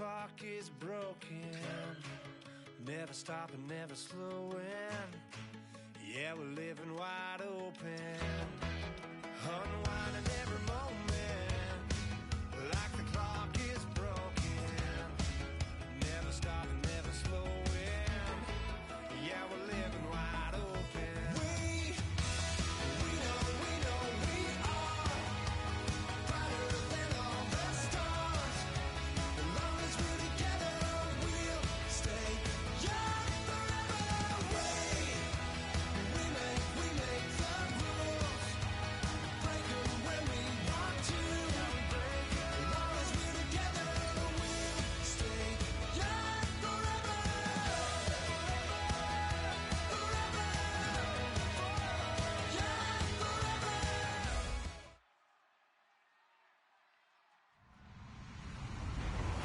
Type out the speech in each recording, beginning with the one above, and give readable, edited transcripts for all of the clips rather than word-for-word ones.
clock is broken, never stopping, never slowing. Yeah, we're living wide open, unwinding every moment, like the clock is broken, never stopping, never slowing. Yeah, we're living wide open. We know we are brighter than all the stars. As long as we're together, we'll stay young forever. We make the rules, break them when we want to. As long as we're together, we'll stay young forever.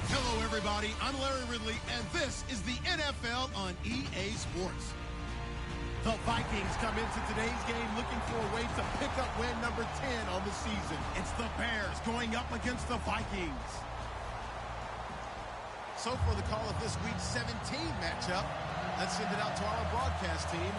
Hello, everybody. I'm Larry Ridley, and this is the NFL on EA Sports. The Vikings come into today's game looking for a way to pick up win number 10 on the season. It's the Bears going up against the Vikings. So for the call of this Week 17 matchup, let's send it out to our broadcast team,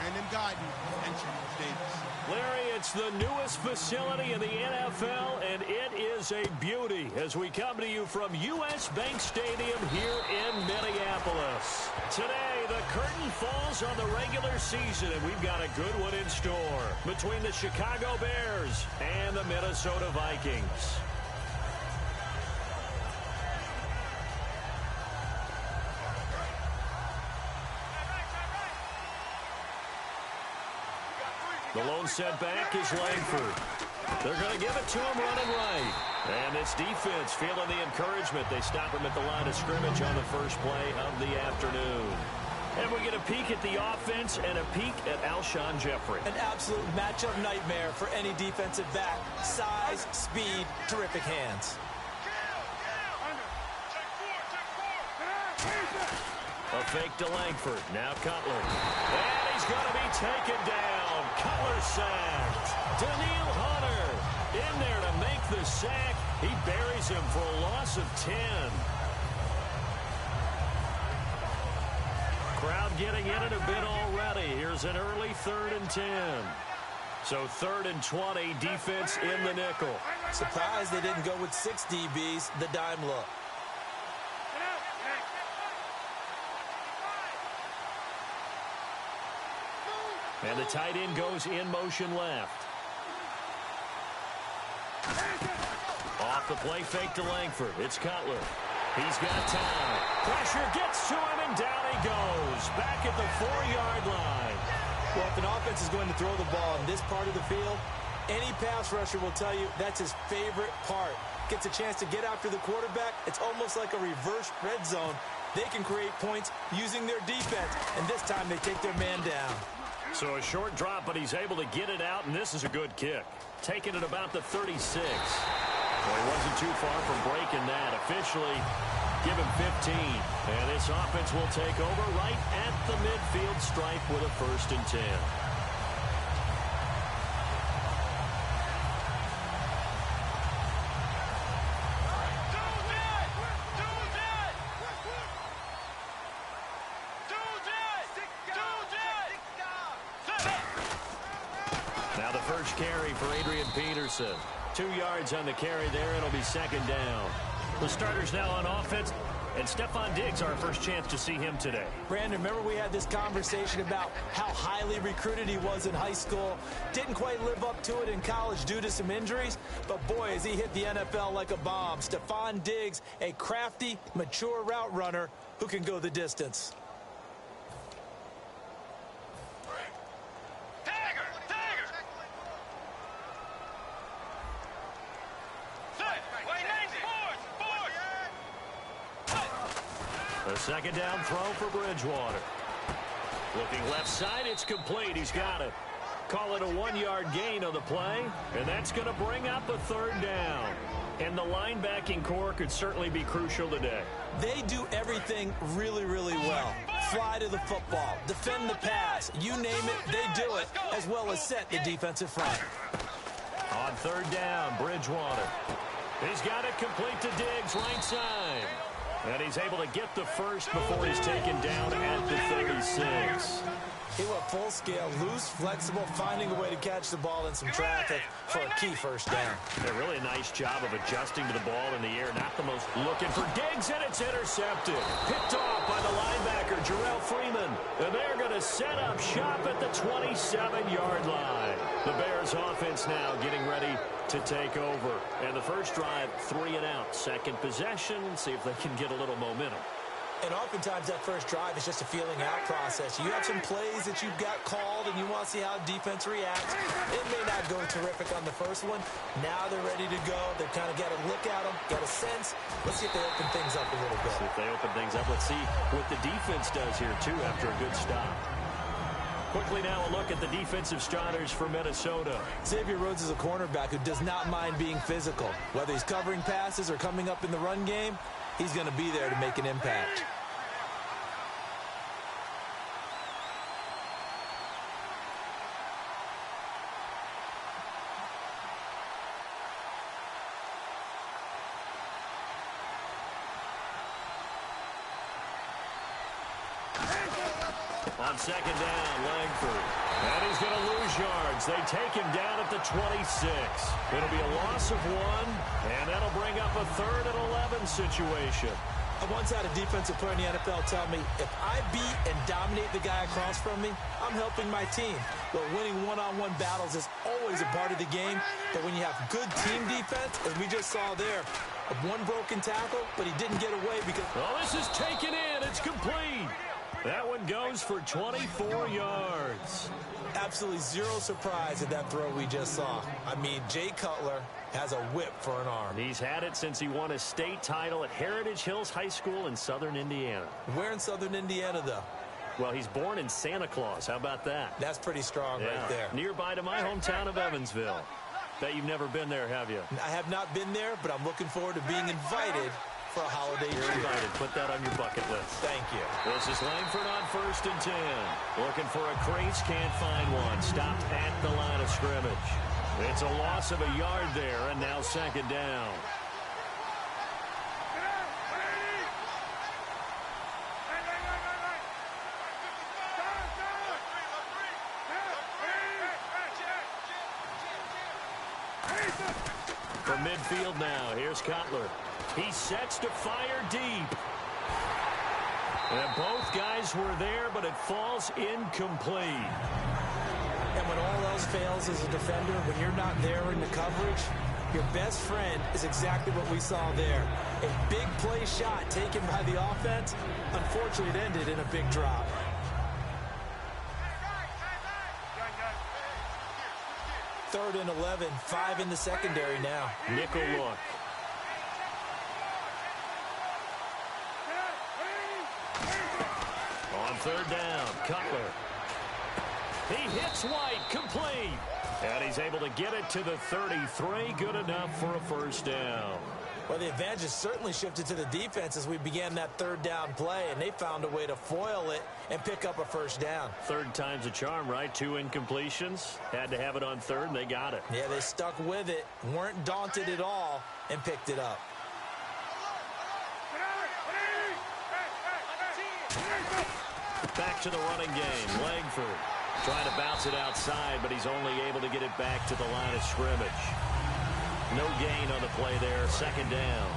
Brandon Guyton and Charles Davis. Larry, it's the newest facility in the NFL, and it is a beauty as we come to you from U.S. Bank Stadium here in Minneapolis. Today, the curtain falls on the regular season, and we've got a good one in store between the Chicago Bears and the Minnesota Vikings. The lone setback is Langford. They're going to give it to him running right. And it's defense feeling the encouragement. They stop him at the line of scrimmage on the first play of the afternoon. And we get a peek at the offense and a peek at Alshon Jeffrey. An absolute matchup nightmare for any defensive back. Size, speed, terrific hands. A fake to Langford. Now Cutler. And he's going to be taken down. Cutler sacked. Daniil Hunter in there to make the sack. He buries him for a loss of 10. Crowd getting in it a bit already. Here's an early 3rd and 10. So 3rd and 20, defense in the nickel. Surprised they didn't go with 6 DBs, the dime look. And the tight end goes in motion left. Off the play fake to Langford. It's Cutler. He's got time. Pressure gets to him, and down he goes. Back at the 4-yard line. Well, if an offense is going to throw the ball in this part of the field, any pass rusher will tell you that's his favorite part. Gets a chance to get after the quarterback. It's almost like a reverse red zone. They can create points using their defense, and this time they take their man down. So a short drop, but he's able to get it out, and this is a good kick. Taking it about the 36. Well, he wasn't too far from breaking that. Officially, give him 15. And this offense will take over right at the midfield stripe with a 1st and 10. First carry for Adrian Peterson. 2 yards on the carry there. It'll be 2nd down. The starters now on offense. And Stephon Diggs, our first chance to see him today. Brandon, remember we had this conversation about how highly recruited he was in high school. Didn't quite live up to it in college due to some injuries. But boy, has he hit the NFL like a bomb. Stephon Diggs, a crafty, mature route runner who can go the distance. A 2nd down throw for Bridgewater. Looking left side, it's complete. He's got it. Call it a 1-yard gain on the play, and that's going to bring up a 3rd down. And the linebacking core could certainly be crucial today. They do everything really, really well. Fly to the football, defend the pass, you name it, they do it, as well as set the defensive front. On 3rd down, Bridgewater. He's got it complete to Diggs, right side. And he's able to get the first before he's taken down at the 36. He went full scale, loose, flexible, finding a way to catch the ball in some traffic for a key first down. A really nice job of adjusting to the ball in the air. Not the most looking for Diggs, and it's intercepted. Picked off by the linebacker, Jarrell Freeman. And they're going to set up shop at the 27-yard line. The Bears offense now getting ready to take over. And the first drive, 3 and out. Second possession, see if they can get a little momentum. And oftentimes that first drive is just a feeling out process. You have some plays that you've got called and you want to see how defense reacts. It may not go terrific on the first one. Now they're ready to go. They've kind of got to look at them, get a sense. Let's see if they open things up a little bit. See if they open things up. Let's see what the defense does here, too, after a good stop. Quickly now a look at the defensive starters for Minnesota. Xavier Rhodes is a cornerback who does not mind being physical. Whether he's covering passes or coming up in the run game, he's going to be there to make an impact. On second down, Langford. And he's going to lose yards. They take him down at the 26. It'll be a loss of 1, and that'll bring up a 3rd and 11 situation. I once had a defensive player in the NFL tell me, if I beat and dominate the guy across from me, I'm helping my team. But winning one-on-one battles is always a part of the game. But when you have good team defense, as we just saw there, one broken tackle, but he didn't get away because... Well, this is taken in. It's complete. That one goes for 24 yards. Absolutely zero surprise at that throw we just saw. I mean, Jay Cutler has a whip for an arm. He's had it since he won a state title at Heritage Hills High School in southern Indiana. Where in southern Indiana, though? Well, he's born in Santa Claus. How about that? That's pretty strong right there. Nearby to my hometown of Evansville. Bet you've never been there, have you? I have not been there, but I'm looking forward to being invited for a holiday trip. You're invited. Put that on your bucket list. Thank you. This is Langford on 1st and 10. Looking for a crease, can't find one. Stopped at the line of scrimmage. It's a loss of a yard there, and now second down. From midfield now, here's Cutler. He sets to fire deep. And both guys were there, but it falls incomplete. And when all else fails as a defender, when you're not there in the coverage, your best friend is exactly what we saw there. A big play shot taken by the offense. Unfortunately, it ended in a big drop. Third and 11, 5 in the secondary now. Nickel look. On third down, Cutler. He hits White, complete. And he's able to get it to the 33, good enough for a first down. Well, the advantage has certainly shifted to the defense as we began that third down play, and they found a way to foil it and pick up a first down. Third time's a charm, right? 2 incompletions. Had to have it on third, and they got it. Yeah, they stuck with it, weren't daunted at all, and picked it up. Back to the running game. Langford trying to bounce it outside, but he's only able to get it back to the line of scrimmage. No gain on the play there. Second down.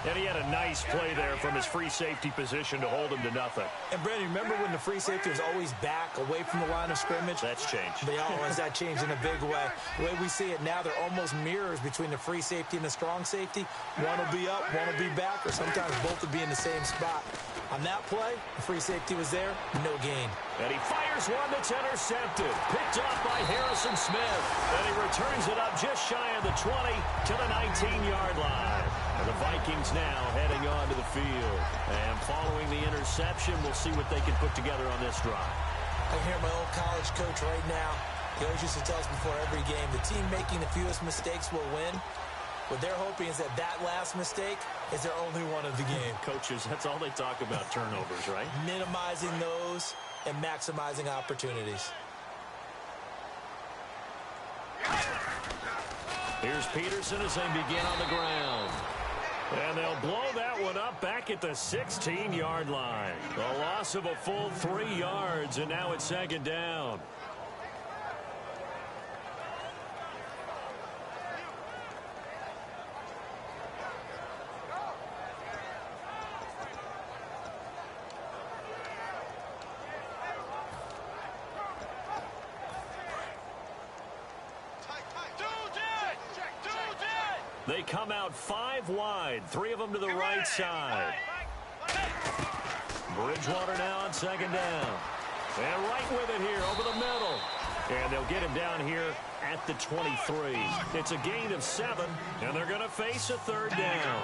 And he had a nice play there from his free safety position to hold him to nothing. And, Brandon, remember when the free safety was always back away from the line of scrimmage? That's changed. That changed in a big way. The way we see it now, they're almost mirrors between the free safety and the strong safety. One will be up, one will be back, or sometimes both will be in the same spot. On that play, the free safety was there, no gain. And he fires one that's intercepted. Picked off by Harrison Smith. And he returns it up just shy of the 20 to the 19-yard line. And the Vikings now heading on to the field. And following the interception, we'll see what they can put together on this drive. I hear my old college coach right now. He always used to tell us before every game, the team making the fewest mistakes will win. What they're hoping is that last mistake is their only one of the game. Coaches, that's all they talk about, turnovers, right? Minimizing those and maximizing opportunities. Here's Peterson as they begin on the ground. And they'll blow that one up back back at the 16-yard line. A loss of a full 3 yards, and now it's second down. They come out 5 wide, 3 of them to the right side. Bridgewater now on second down. And right with it here over the middle. And they'll get him down here at the 23. It's a gain of 7, and they're going to face a third down.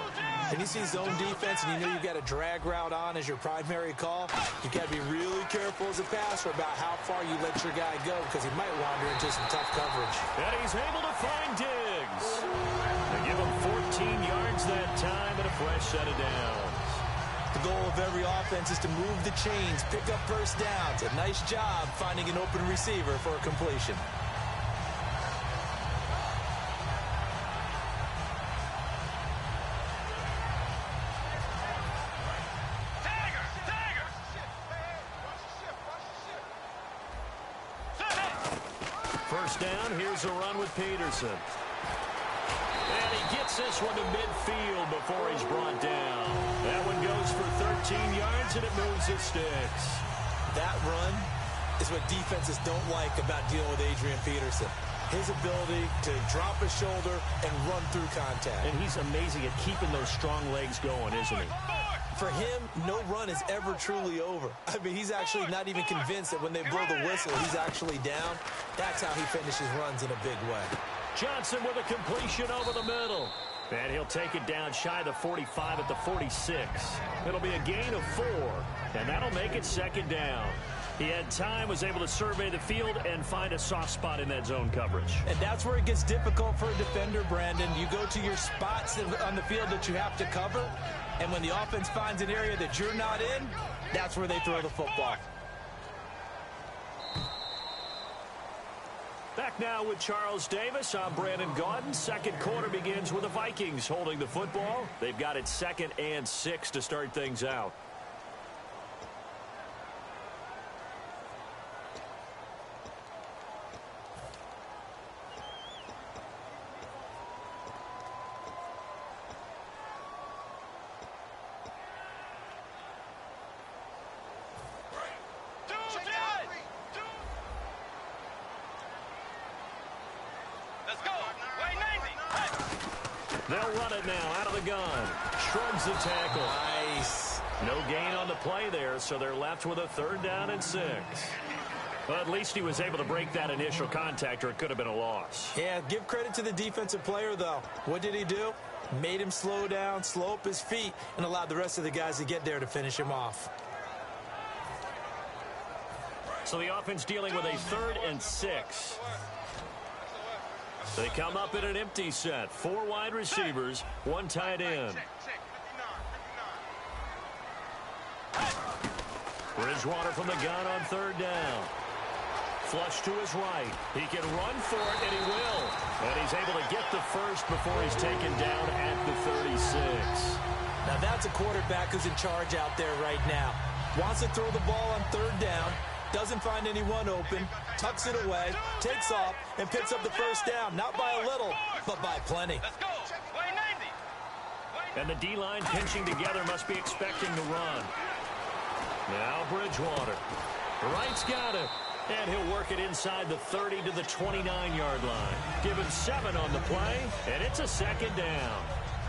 And you see zone defense, and you know you've got a drag route on as your primary call. You've got to be really careful as a passer about how far you let your guy go, because he might wander into some tough coverage. And he's able to find Diggs. They give him 14 yards that time and a fresh set of downs. The goal of every offense is to move the chains, pick up first downs. A nice job finding an open receiver for a completion. First down, here's a run with Peterson. And he gets this one to midfield before he's brought down. That one goes for 13 yards, and it moves his sticks. That run is what defenses don't like about dealing with Adrian Peterson. His ability to drop a shoulder and run through contact. And he's amazing at keeping those strong legs going, isn't he? For him, no run is ever truly over. I mean, he's actually not even convinced that when they blow the whistle, he's actually down. That's how he finishes runs in a big way. Johnson with a completion over the middle. And he'll take it down shy of the 45 at the 46. It'll be a gain of 4, and that'll make it second down. He had time, was able to survey the field and find a soft spot in that zone coverage. And that's where it gets difficult for a defender, Brandon. You go to your spots on the field that you have to cover, and when the offense finds an area that you're not in, that's where they throw the football. Back now with Charles Davis. I'm Brandon Gaudin. Second quarter begins with the Vikings holding the football. They've got it 2nd and 6 to start things out. They'll run it now out of the gun. Shrugs the tackle. Nice. No gain on the play there, so they're left with a 3rd down and 6. But at least he was able to break that initial contact, or it could have been a loss. Yeah, give credit to the defensive player, though. What did he do? Made him slow down, slow up his feet, and allowed the rest of the guys to get there to finish him off. So the offense dealing with a 3rd and 6. They come up in an empty set. 4 wide receivers, 1 tight end. Bridgewater from the gun on 3rd down. Flush to his right. He can run for it, and he will. And he's able to get the first before he's taken down at the 36. Now that's a quarterback who's in charge out there right now. Wants to throw the ball on 3rd down. Doesn't find anyone open, tucks it away, takes off, and picks up the first down. Not by a little, but by plenty. Let's go. Way 90. And the D-line pinching together must be expecting the run. Now Bridgewater. Wright's got it. And he'll work it inside the 30 to the 29-yard line. Give him 7 on the play, and it's a 2nd down.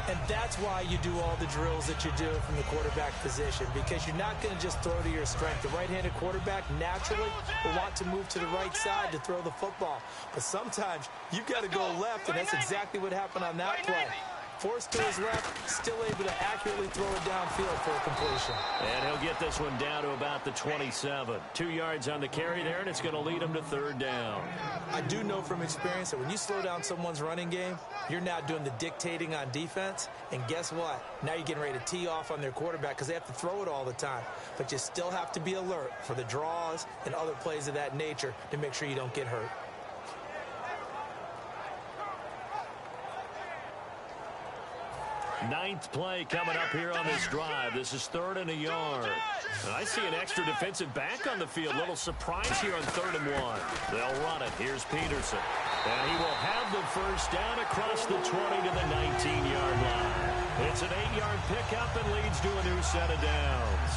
And that's why you do all the drills that you do from the quarterback position, because you're not going to just throw to your strength. The right-handed quarterback naturally will want to move to the right side to throw the football. But sometimes you've got to go left, and that's exactly what happened on that play. Forced to his left, still able to accurately throw it downfield for a completion. And he'll get this one down to about the 27. 2 yards on the carry there, and it's going to lead him to 3rd down. I do know from experience that when you slow down someone's running game, you're now doing the dictating on defense. And guess what? Now you're getting ready to tee off on their quarterback because they have to throw it all the time. But you still have to be alert for the draws and other plays of that nature to make sure you don't get hurt. Ninth play coming up here on this drive. This is 3rd and a yard. And I see an extra defensive back on the field. Little surprise here on 3rd and 1. They'll run it. Here's Peterson. And he will have the first down across the 20 to the 19-yard line. It's an 8-yard pickup and leads to a new set of downs.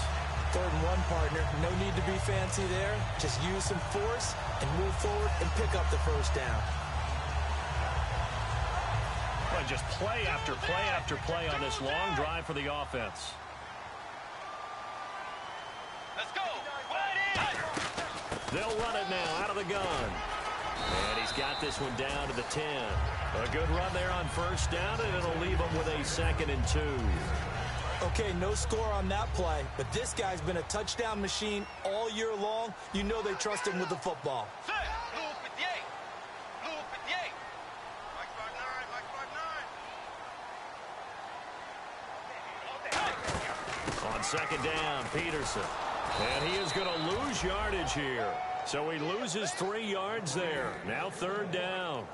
3rd and 1, partner. No need to be fancy there. Just use some force and move forward and pick up the first down. Well, just play after play after play on this long drive for the offense. Let's go. They'll run it now out of the gun. And he's got this one down to the 10. A good run there on first down, and it'll leave him with a 2nd and 2. Okay, no score on that play, but this guy's been a touchdown machine all year long. You know they trust him with the football. Blue 58. Blue 58. Mike 59. On 2nd down, Peterson. And he is going to lose yardage here. So he loses 3 yards there. Now 3rd down.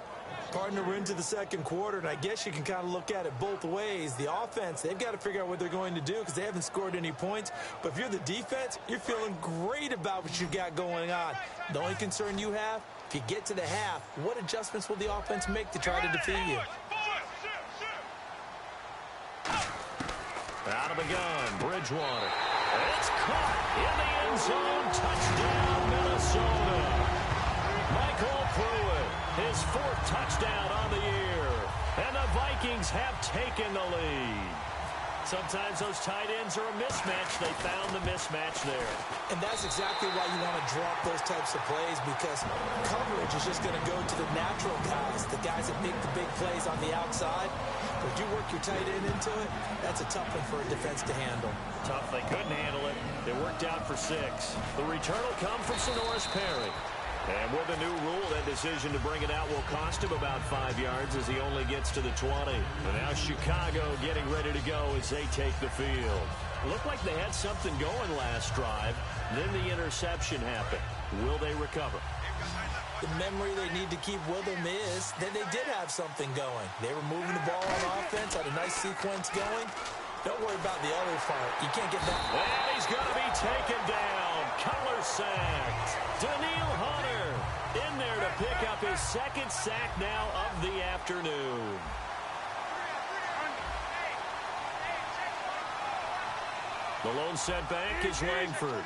Partner, we're into the 2nd quarter, and I guess you can kind of look at it both ways. The offense, they've got to figure out what they're going to do because they haven't scored any points. But if you're the defense, you're feeling great about what you've got going on. The only concern you have, if you get to the half, what adjustments will the offense make to try to defeat you? Out of the gun, Bridgewater. It's caught in the end zone. Touchdown, Minnesota. Michael Pruitt, his 4th touchdown on the year. And the Vikings have taken the lead. Sometimes those tight ends are a mismatch. They found the mismatch there. And that's exactly why you want to drop those types of plays, because coverage is just going to go to the natural guys, the guys that make the big plays on the outside. But you work your tight end into it, that's a tough one for a defense to handle. Tough. They couldn't handle it. It worked out for 6. The return will come from Sonoris Perry. And with a new rule, that decision to bring it out will cost him about 5 yards as he only gets to the 20. And now Chicago getting ready to go as they take the field. Looked like they had something going last drive. Then the interception happened. Will they recover? The memory they need to keep with them is that they did have something going. They were moving the ball on offense, had a nice sequence going. Don't worry about the other part. You can't get that. And he's going to be taken down. Cutler sacked. Daniil Hunter in there to pick up his 2nd sack now of the afternoon. The lone setback is Langford.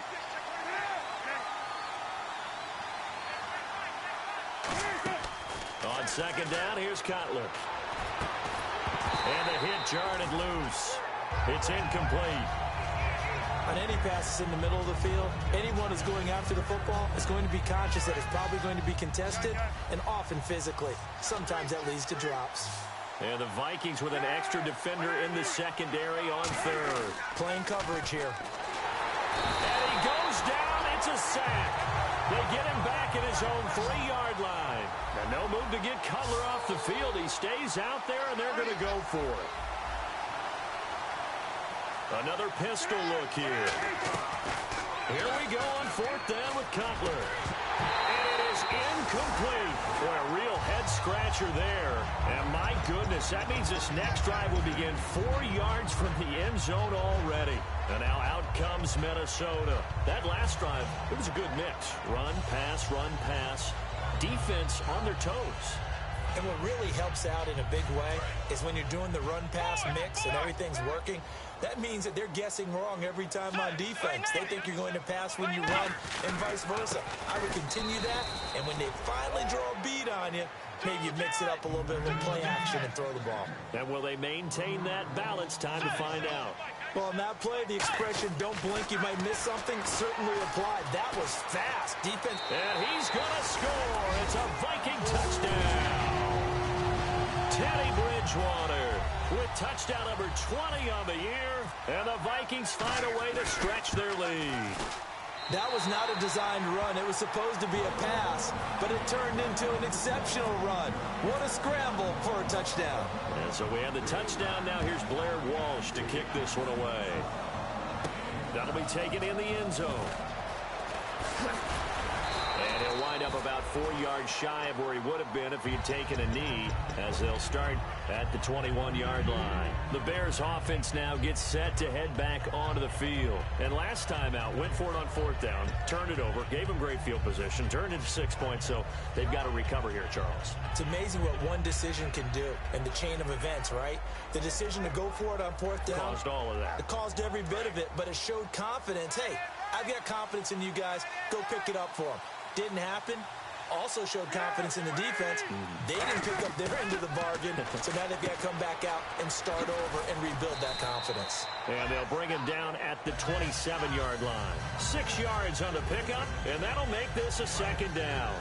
On 2nd down, here's Cutler. And the hit jarred it loose. It's incomplete. On any passes in the middle of the field, anyone who's going after the football is going to be conscious that it's probably going to be contested and often physically. Sometimes that leads to drops. And the Vikings with an extra defender in the secondary on 3rd. Playing coverage here. And he goes down. It's a sack. They get him back at his own 3-yard line. And no move to get Cutler off the field. He stays out there, and they're going to go for it. Another pistol look here. Here we go on 4th down with Cutler. And it is incomplete. Boy, a real head-scratcher there. And my goodness, that means this next drive will begin 4 yards from the end zone already. And now out comes Minnesota. That last drive, it was a good mix. Run, pass, defense on their toes. And what really helps out in a big way is when you're doing the run-pass mix and everything's working, that means that they're guessing wrong every time on defense. They think you're going to pass when you run and vice versa. I would continue that, and when they finally draw a beat on you, maybe you mix it up a little bit with play action and throw the ball. And will they maintain that balance? Time to find out. Well, in that play, the expression, don't blink, you might miss something, certainly applied. That was fast. Defense. And he's going to score. It's a Viking touchdown. Teddy Bridgewater with touchdown number 20 on the year. And the Vikings find a way to stretch their lead. That was not a designed run. It was supposed to be a pass, but it turned into an exceptional run. What a scramble for a touchdown. And so we have the touchdown. Now here's Blair Walsh to kick this one away. That'll be taken in the end zone. And he'll wind wind up about 4 yards shy of where he would have been if he had taken a knee, as they'll start at the 21-yard line. The Bears offense now gets set to head back onto the field. And last time out, went for it on 4th down, turned it over, gave him great field position, turned into 6 points, so they've got to recover here, Charles. It's amazing what one decision can do in the chain of events, right? The decision to go for it on 4th down caused all of that. It caused every bit of it, but it showed confidence. Hey, I've got confidence in you guys. Go pick it up for them. Didn't happen. Also showed confidence in the defense. They didn't pick up their end of the bargain, so now they've got to come back out and start over and rebuild that confidence. And they'll bring him down at the 27-yard line. 6 yards on the pickup, and that'll make this a 2nd down.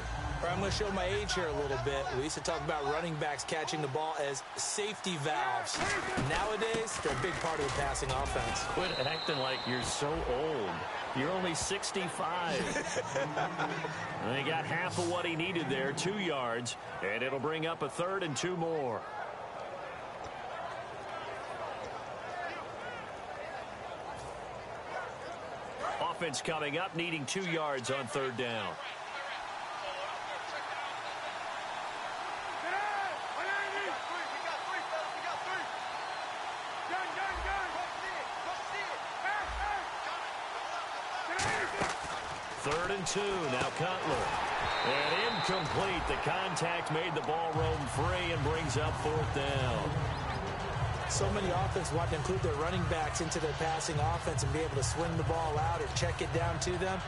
I'm going to show my age here a little bit. We used to talk about running backs catching the ball as safety valves. Nowadays, they're a big part of the passing offense. Quit acting like you're so old. You're only 65. And he got half of what he needed there, 2 yards, and it'll bring up a 3rd and 2 more. Offense coming up, needing 2 yards on 3rd down. Third and 2, now Cutler. And incomplete. The contact made the ball roam free and brings up 4th down. So many offenses want to include their running backs into their passing offense and be able to swing the ball out or check it down to them.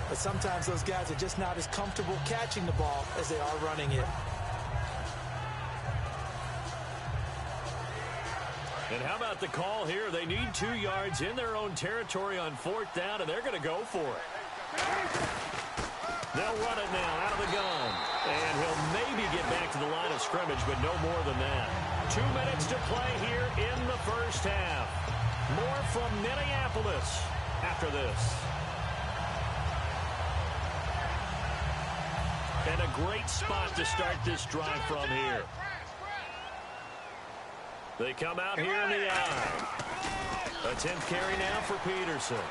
But sometimes those guys are just not as comfortable catching the ball as they are running it. And how about the call here? They need 2 yards in their own territory on 4th down, and they're going to go for it. They'll run it now out of the gun. And he'll maybe get back to the line of scrimmage, but no more than that. 2 minutes to play here in the first half. More from Minneapolis after this. And a great spot to start this drive from here. They come out here in the eye. A 10th carry now for Peterson.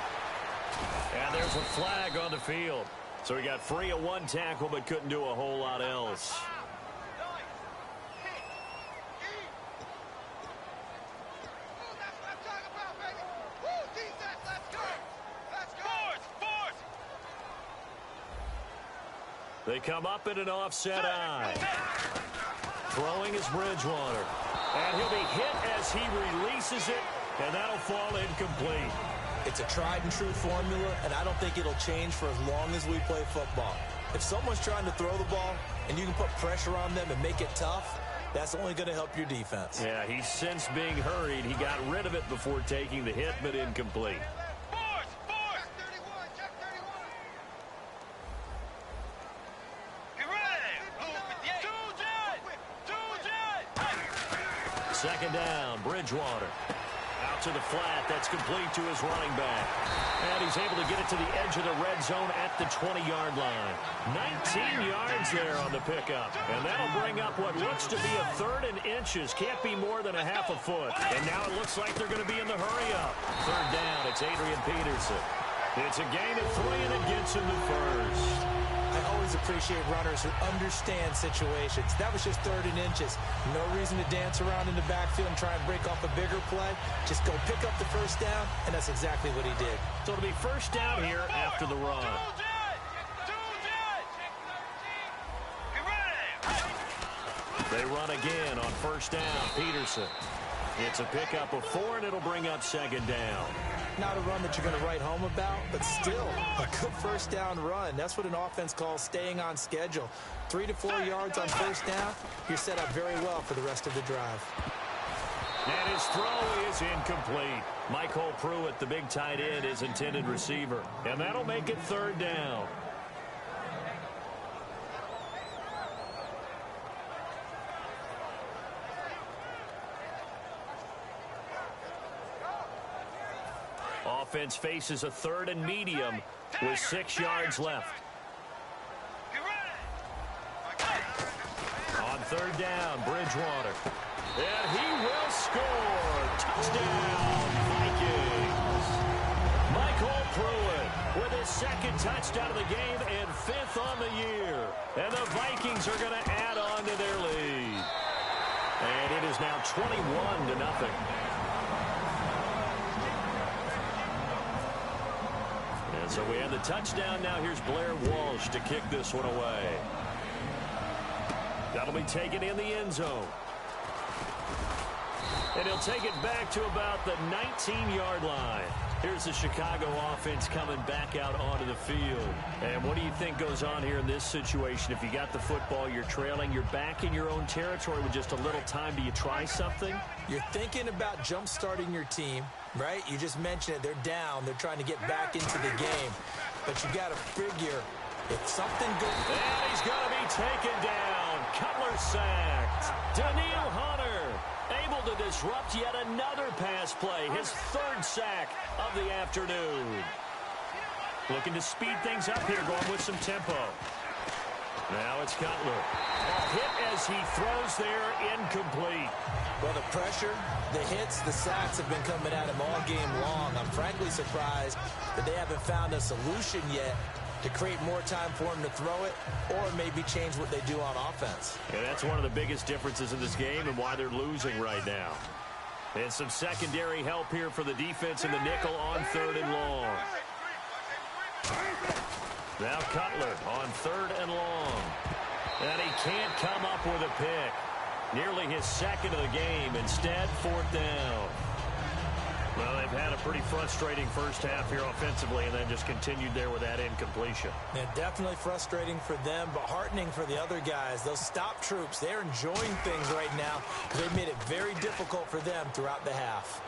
And there's a flag on the field. So he got free of 1 tackle but couldn't do a whole lot else. They come up in an offset eye. Throwing is Bridgewater. And he'll be hit as he releases it, and that'll fall incomplete. It's a tried-and-true formula, and I don't think it'll change for as long as we play football. If someone's trying to throw the ball and you can put pressure on them and make it tough, that's only going to help your defense. Yeah, he's since being hurried. He got rid of it before taking the hit, but incomplete. Second down, Bridgewater. Out to the flat. That's complete to his running back. And he's able to get it to the edge of the red zone at the 20-yard line. 19 yards there on the pickup. And that'll bring up what looks to be a 3rd and inches. Can't be more than a half a foot. And now it looks like they're going to be in the hurry-up. 3rd down, it's Adrian Peterson. It's a gain of 3, and it gets him the first. I always appreciate runners who understand situations. That was just 3rd and inches. No reason to dance around in the backfield and try and break off a bigger play. Just go pick up the first down, and that's exactly what he did. So it'll be first down here after the run. They run again on first down. Peterson. It's a pickup of 4, and it'll bring up 2nd down. Not a run that you're going to write home about, but still a good first down run. That's what an offense calls staying on schedule. 3 to 4 yards on first down, you're set up very well for the rest of the drive. And his throw is incomplete. Michael Pruitt, the big tight end, is intended receiver. And that'll make it 3rd down. Offense faces a 3rd and medium with 6 yards left. On 3rd down, Bridgewater. And he will score. Touchdown, Vikings. Michael Pruitt with his second touchdown of the game and 5th on the year. And the Vikings are going to add on to their lead. And it is now 21-0. And so we have the touchdown. Now here's Blair Walsh to kick this one away. That'll be taken in the end zone. And he'll take it back to about the 19-yard line. Here's the Chicago offense coming back out onto the field. And what do you think goes on here in this situation? If you got the football, you're trailing, you're back in your own territory with just a little time. Do you try something? You're thinking about jump-starting your team, right? You just mentioned it. They're down. They're trying to get back into the game. But you got to figure if something goes... And he's going to be taken down. Cutler sacked. Daniil Hunter able to disrupt yet another pass play. His 3rd sack of the afternoon. Looking to speed things up here, going with some tempo. Now it's Cutler. A hit as he throws there, incomplete. Well, the pressure, the hits, the sacks have been coming at him all game long. I'm frankly surprised that they haven't found a solution yet to create more time for him to throw it or maybe change what they do on offense. Yeah, that's one of the biggest differences in this game and why they're losing right now. And some secondary help here for the defense in the nickel on 3rd and long. Now Cutler on 3rd and long. And he can't come up with a pick. Nearly his 2nd of the game. Instead, 4th down. Well, they've had a pretty frustrating first half here offensively and then just continued there with that incompletion. Yeah, definitely frustrating for them, but heartening for the other guys. Those stop troops, they're enjoying things right now because they've made it very difficult for them throughout the half.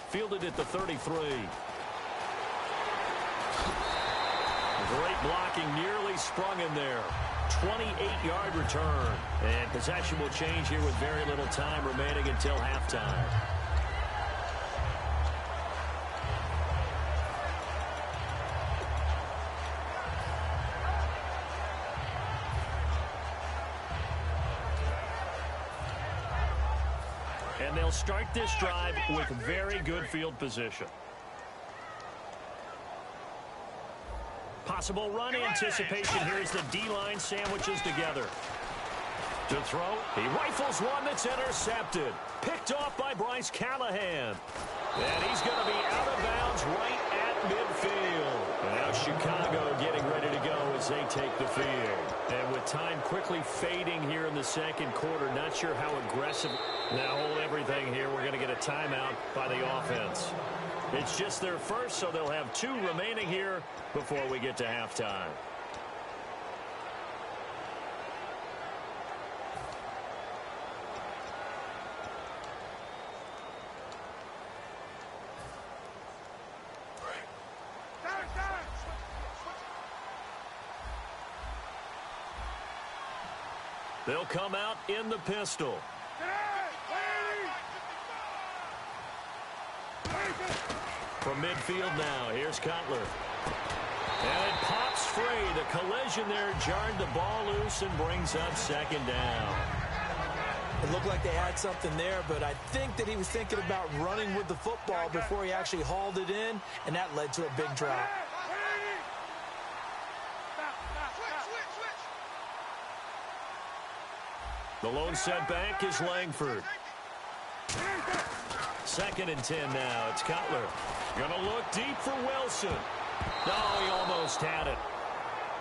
Fielded at the 33. Great blocking, nearly sprung in there. 28-yard return. And possession will change here with very little time remaining until halftime. And they'll start this drive with very good field position. Possible run anticipation here as the D-line sandwiches together. To throw, he rifles one that's intercepted. Picked off by Bryce Callahan. And he's going to be out of bounds right at midfield. And now Chicago getting ready to go as they take the field. And with time quickly fading here in the second quarter, not sure how aggressive. Now hold everything here. We're going to get a timeout by the offense. It's just their first, so they'll have 2 remaining here before we get to halftime. They'll come out in the pistol. From midfield now, here's Cutler. And it pops free. The collision there jarred the ball loose and brings up 2nd down. It looked like they had something there, but I think that he was thinking about running with the football before he actually hauled it in, and that led to a big drop. The lone setback is Langford. 2nd and 10 now. It's Cutler. Going to look deep for Wilson. No, he almost had it.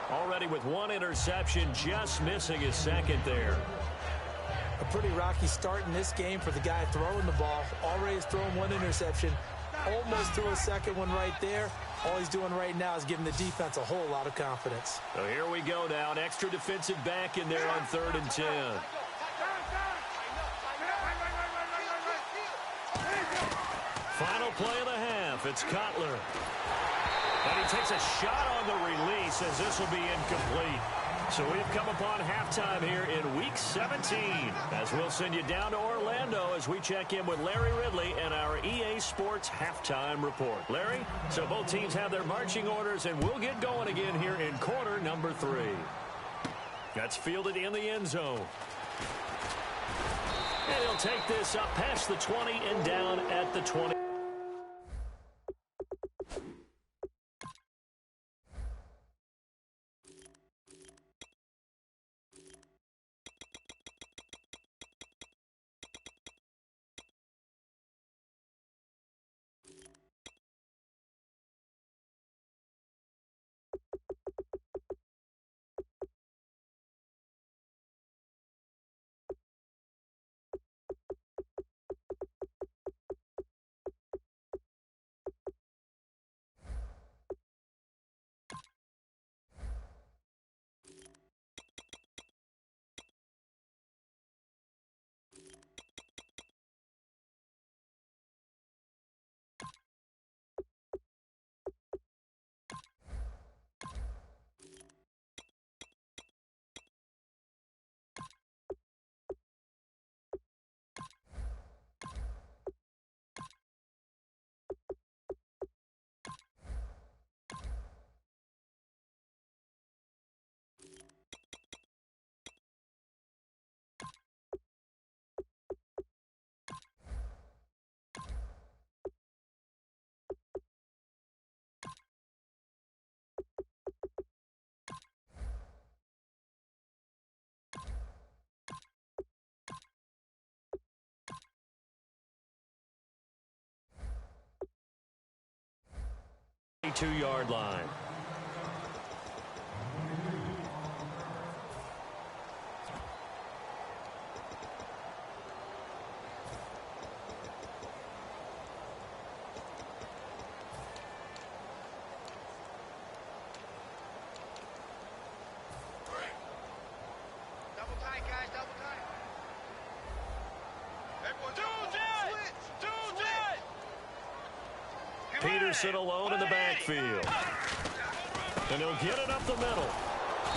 Already with 1 interception, just missing his 2nd there. A pretty rocky start in this game for the guy throwing the ball. Already has thrown 1 interception. Almost threw a 2nd one right there. All he's doing right now is giving the defense a whole lot of confidence. So here we go now. An extra defensive back in there on 3rd and 10. Final play of the half. It's Cutler. And he takes a shot on the release as this will be incomplete. So we've come upon halftime here in Week 17 as we'll send you down to Orlando as we check in with Larry Ridley and our EA Sports Halftime Report. Larry, so both teams have their marching orders and we'll get going again here in quarter number 3. That's fielded in the end zone. And he'll take this up past the 20 and down at the 20. 2-yard line. Double tight, guys, double tight. Peterson alone in the backfield. And he'll get it up the middle.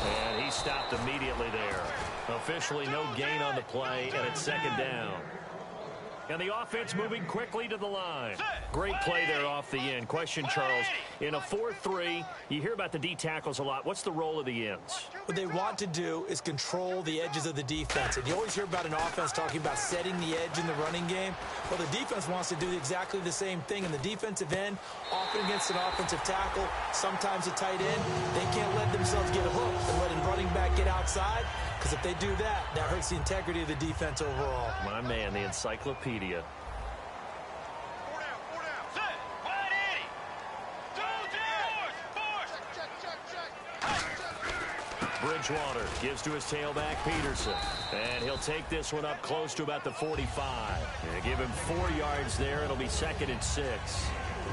And he stopped immediately there. Officially no gain on the play, and it's second down. And the offense moving quickly to the line. Great play there off the end. Question, Charles, in a 4-3, you hear about the D tackles a lot. What's the role of the ends? What they want to do is control the edges of the defense. And you always hear about an offense talking about setting the edge in the running game. Well, the defense wants to do exactly the same thing. And the defensive end, often against an offensive tackle, sometimes a tight end, they can't let themselves get hooked and let a running back get outside. Because if they do that, that hurts the integrity of the defense overall. My man, the encyclopedia. Bridgewater gives to his tailback, Peterson. And he'll take this one up close to about the 45. Give him 4 yards there. It'll be 2nd and 6.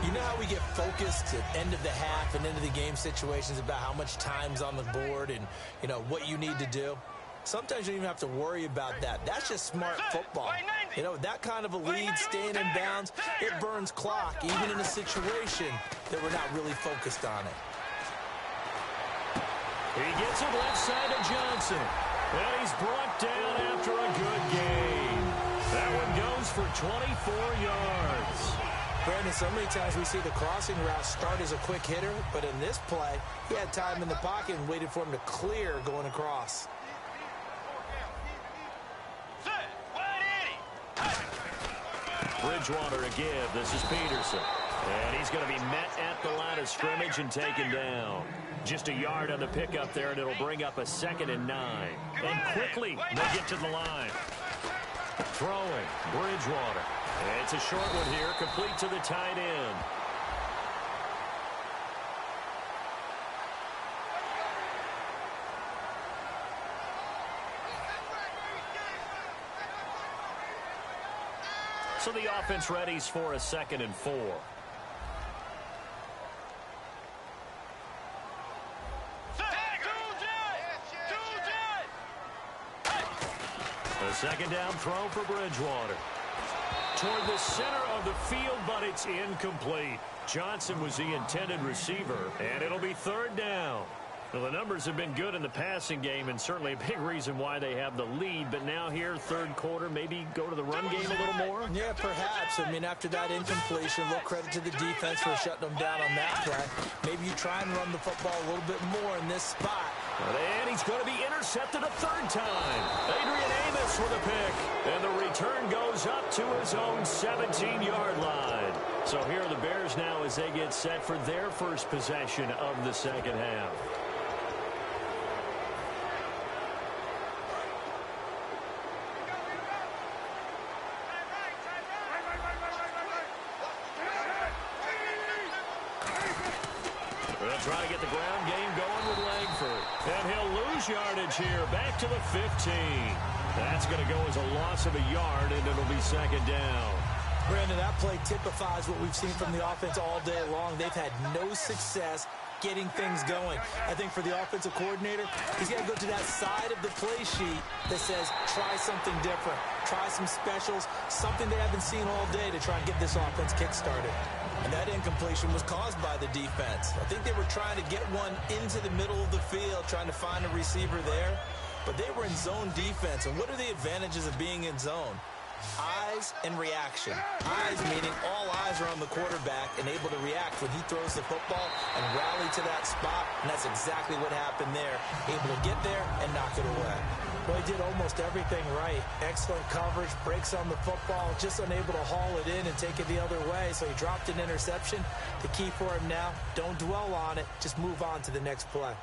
You know how we get focused at end of the half and end of the game situations about how much time's on the board and, you know, what you need to do? Sometimes you don't even have to worry about that. That's just smart football. You know, that kind of a lead, staying in bounds, it burns clock, even in a situation that we're not really focused on it. He gets it left side to Johnson. And he's brought down after a good gain. That one goes for 24 yards. Brandon, so many times we see the crossing route start as a quick hitter, but in this play, he had time in the pocket and waited for him to clear going across. Bridgewater a give. This is Peterson. And he's going to be met at the line of scrimmage and taken down. Just a yard on the pickup there, and it'll bring up a 2nd and 9. And quickly, they'll get to the line. Throwing, Bridgewater. It's a short one here, complete to the tight end. So the offense readies for a 2nd and 4. A 2nd down throw for Bridgewater. Toward the center of the field, but it's incomplete. Johnson was the intended receiver, and it'll be 3rd down. Well, the numbers have been good in the passing game, and certainly a big reason why they have the lead. But now here, 3rd quarter, maybe go to the run game a little more? Yeah, perhaps. I mean, after that incompletion, a little credit to the defense for shutting them down on that play. Maybe you try and run the football a little bit more in this spot. And he's going to be intercepted a 3rd time. Adrian Amos with a pick. And the return goes up to his own 17-yard line. So here are the Bears now as they get set for their first possession of the 2nd half. Trying to get the ground game going with Langford. And he'll lose yardage here. Back to the 15. That's going to go as a loss of a yard, and it'll be 2nd down. Brandon, that play typifies what we've seen from the offense all day long. They've had no success getting things going. I think for the offensive coordinator, he's got to go to that side of the play sheet that says, try something different. Try some specials, something they haven't seen all day to try and get this offense kick-started. And that incompletion was caused by the defense. I think they were trying to get one into the middle of the field, trying to find a receiver there. But they were in zone defense. And what are the advantages of being in zone? Eyes and reaction. Eyes meaning all eyes are on the quarterback and able to react when he throws the football and rally to that spot. And that's exactly what happened there. Able to get there and knock it away. Well, he did almost everything right. Excellent coverage, breaks on the football, just unable to haul it in and take it the other way. So he dropped an interception. The key for him now, don't dwell on it. Just move on to the next play.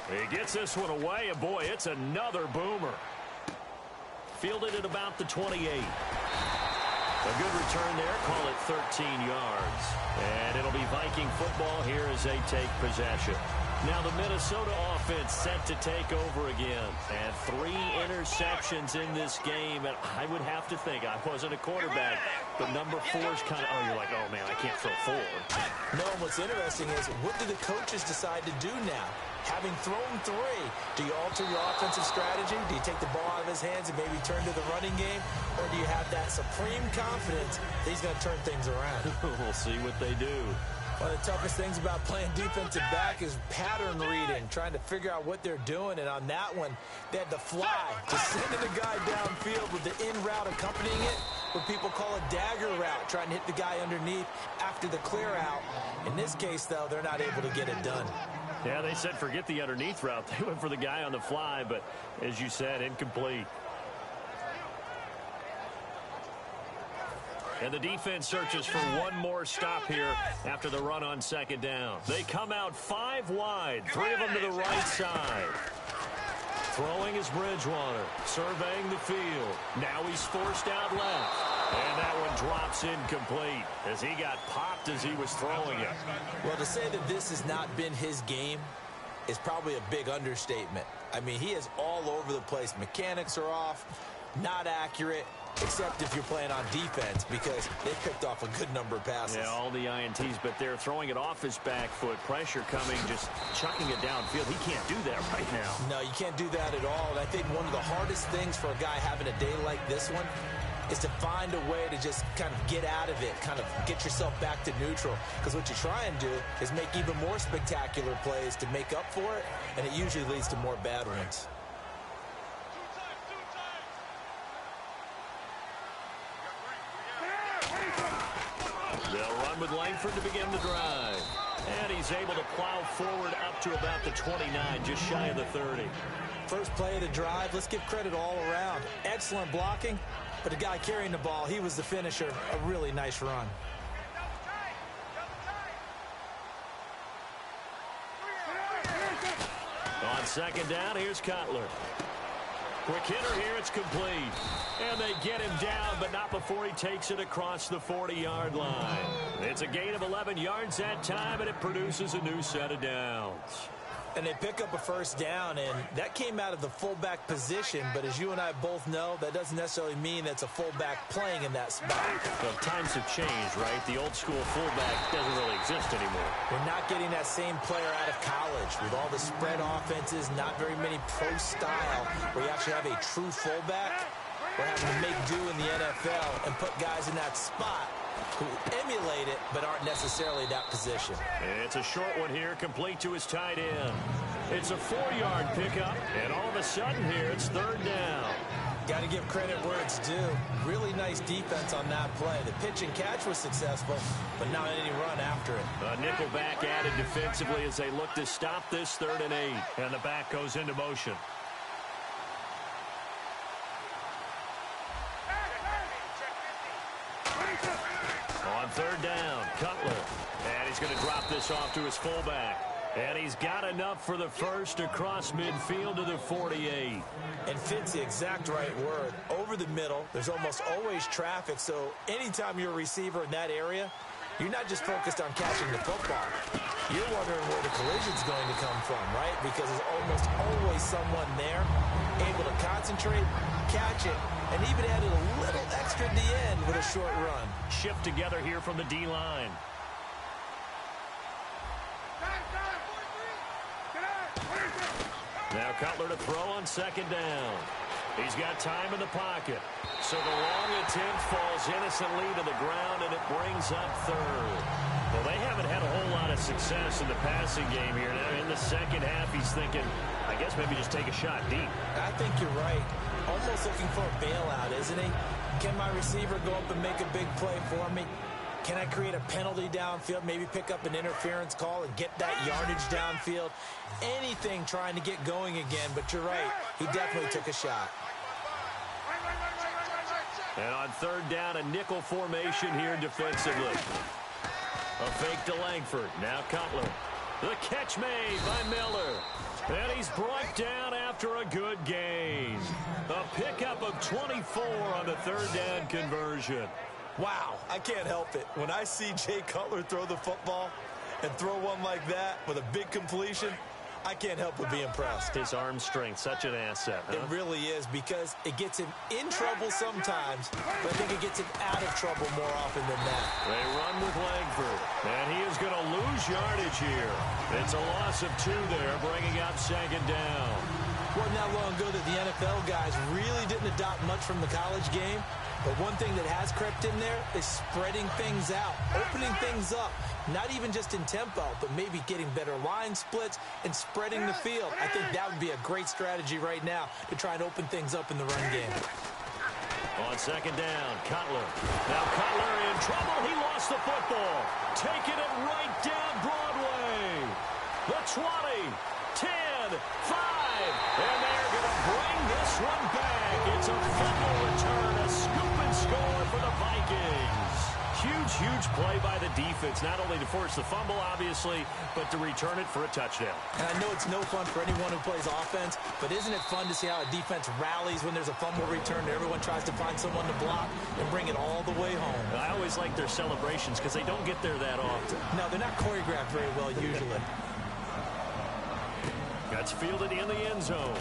He gets this one away, and boy, it's another boomer. Fielded at about the 28. A good return there. Call it 13 yards. And it'll be Viking football here as they take possession. Now the Minnesota offense set to take over again. And 3 interceptions in this game. And I would have to think, I wasn't a quarterback, but number 4 is kind of, you're like, oh, man, I can't throw 4. No, what's interesting is, what do the coaches decide to do now? Having thrown 3, do you alter your offensive strategy? Do you take the ball out of his hands and maybe turn to the running game? Or do you have that supreme confidence that he's going to turn things around? We'll see what they do. One of the toughest things about playing defensive back is pattern reading, trying to figure out what they're doing. And on that one, they had the fly, just sending the guy downfield with the in route accompanying it, what people call a dagger route, trying to hit the guy underneath after the clear out. In this case, though, they're not able to get it done. Yeah, they said forget the underneath route. They went for the guy on the fly, but as you said, incomplete. And the defense searches for one more stop here after the run on second down. They come out 5 wide, 3 of them to the right side. Throwing is Bridgewater, surveying the field. Now he's forced out left. And that one drops incomplete as he got popped as he was throwing it. Well, to say that this has not been his game is probably a big understatement. I mean, he is all over the place. Mechanics are off, not accurate, except if you're playing on defense, because they picked off a good number of passes. Yeah, all the INTs, but they're throwing it off his back foot. Pressure coming, just chucking it downfield. He can't do that right now. No, you can't do that at all. And I think one of the hardest things for a guy having a day like this one is to find a way to just kind of get out of it, kind of get yourself back to neutral. Because what you try and do is make even more spectacular plays to make up for it, and it usually leads to more bad ones. They'll run with Langford to begin the drive. And he's able to plow forward up to about the 29, just shy of the 30. First play of the drive, let's give credit all around. Excellent blocking, but the guy carrying the ball, he was the finisher. A really nice run. On second down, here's Cutler. Quick hitter here, it's complete. And they get him down, but not before he takes it across the 40-yard line. It's a gain of 11 yards that time, and it produces a new set of downs. And they pick up a first down, and that came out of the fullback position. But as you and I both know, that doesn't necessarily mean that's a fullback playing in that spot. Well, times have changed, right? The old school fullback doesn't really exist anymore. We're not getting that same player out of college. With all the spread offenses, not very many pro style, where you actually have a true fullback. We're having to make do in the NFL and put guys in that spot who emulate it but aren't necessarily that position. It's a short one here, complete to his tight end. It's a 4-yard pickup, and all of a sudden here it's third down. Got to give credit where it's due. Really nice defense on that play. The pitch and catch was successful, but not any run after it. A nickel back added defensively as they look to stop this 3rd and 8, and the back goes into motion. On third down, Cutler. And he's going to drop this off to his fullback. And he's got enough for the first across midfield to the 48. And fit's the exact right word. Over the middle, there's almost always traffic, so anytime you're a receiver in that area, you're not just focused on catching the football. You're wondering where the collision's going to come from, right? Because there's almost always someone there able to concentrate, catch it, and even added a little extra at the end with a short run. Shift together here from the D-line. Now Cutler to throw on second down. He's got time in the pocket. So the long attempt falls innocently to the ground, and it brings up third. Well, they haven't had a whole lot of success in the passing game here. Now in the second half, he's thinking, I guess maybe just take a shot deep. I think you're right. Almost looking for a bailout, isn't he? Can my receiver go up and make a big play for me? Can I create a penalty downfield, maybe pick up an interference call and get that yardage downfield? Anything trying to get going again, but you're right. He definitely took a shot. And on third down, a nickel formation here defensively. A fake to Langford. Now Cutler. The catch made by Miller. And he's brought down after a good gain. A pickup of 24 on the third down conversion. Wow, I can't help it. When I see Jay Cutler throw the football and throw one like that with a big completion, I can't help but be impressed. His arm strength, such an asset, huh? It really is, because it gets him in trouble sometimes, but I think it gets him out of trouble more often than that. They run with Langford, and he is going to lose yardage here. It's a loss of 2 there, bringing up second down. Wasn't that long ago that the NFL guys really didn't adopt much from the college game, but one thing that has crept in there is spreading things out, opening things up, not even just in tempo, but maybe getting better line splits and spreading the field. I think that would be a great strategy right now to try and open things up in the run game. On second down, Cutler. Now Cutler in trouble. He lost the football. Taking it right down Broadway. The 20, 10, 5. And they're going to bring this one back. It's a fumble return, a scoop and score for the Vikings. Huge play by the defense, not only to force the fumble, obviously, but to return it for a touchdown. And I know it's no fun for anyone who plays offense, but isn't it fun to see how a defense rallies when there's a fumble return and everyone tries to find someone to block and bring it all the way home? I always like their celebrations because they don't get there that often. No, they're not choreographed very well usually. That's fielded in the end zone.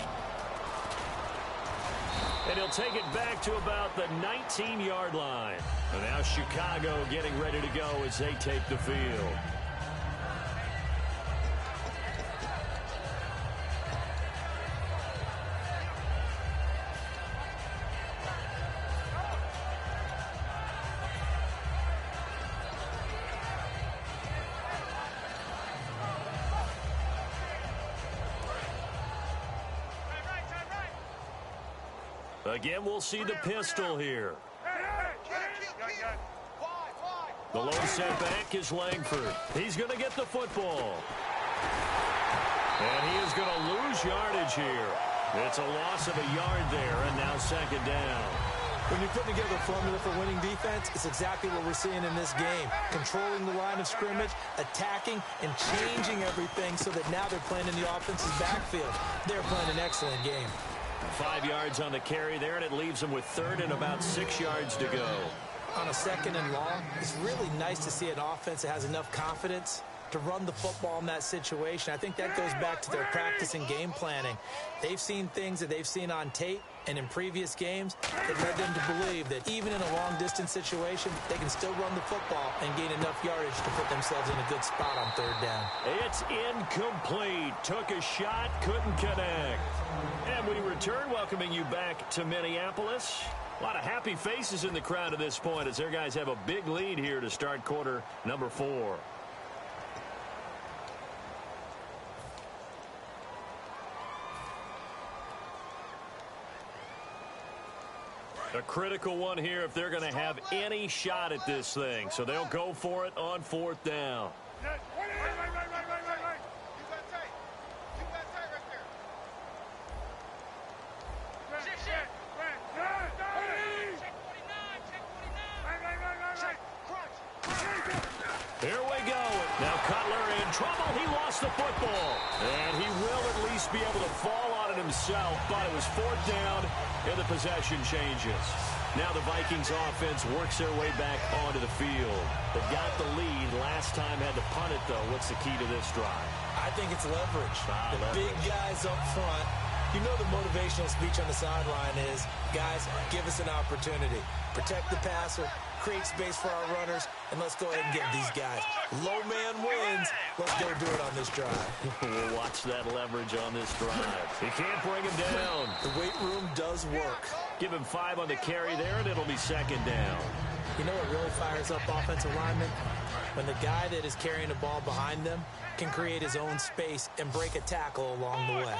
And he'll take it back to about the 19-yard line. And now Chicago getting ready to go as they take the field. Again, we'll see the pistol here. The low set back is Langford. He's going to get the football. And he is going to lose yardage here. It's a loss of a yard there, and now second down. When you put together a formula for winning defense, it's exactly what we're seeing in this game. Controlling the line of scrimmage, attacking, and changing everything so that now they're playing in the offense's backfield. They're playing an excellent game. 5 yards on the carry there, and it leaves them with third and about 6 yards to go. On a second and long, it's really nice to see an offense that has enough confidence to run the football in that situation. I think that goes back to their practice and game planning. They've seen things that they've seen on tape and in previous games that led them to believe that even in a long-distance situation, they can still run the football and gain enough yardage to put themselves in a good spot on third down. It's incomplete. Took a shot, couldn't connect. And we return, welcoming you back to Minneapolis. A lot of happy faces in the crowd at this point as their guys have a big lead here to start quarter number 4. A critical one here if they're going to have any shot at this thing. So they'll go for it on fourth down. Here we go. Now Cutler in trouble. He lost the football. And he will at least be able to fall on it himself. But it was fourth down and the possession changes. Now the Vikings offense works their way back onto the field. They got the lead. Last time had to punt it, though. What's the key to this drive? I think it's leverage. Leverage. Big guys up front. You know the motivational speech on the sideline is, guys, give us an opportunity. Protect the passer, create space for our runners, and let's go ahead and get these guys. Low man wins. Let's go do it on this drive. We'll watch that leverage on this drive. He can't bring him down. The weight room does work. Give him 5 on the carry there, and it'll be second down. You know what really fires up offensive linemen? When the guy that is carrying the ball behind them can create his own space and break a tackle along the way.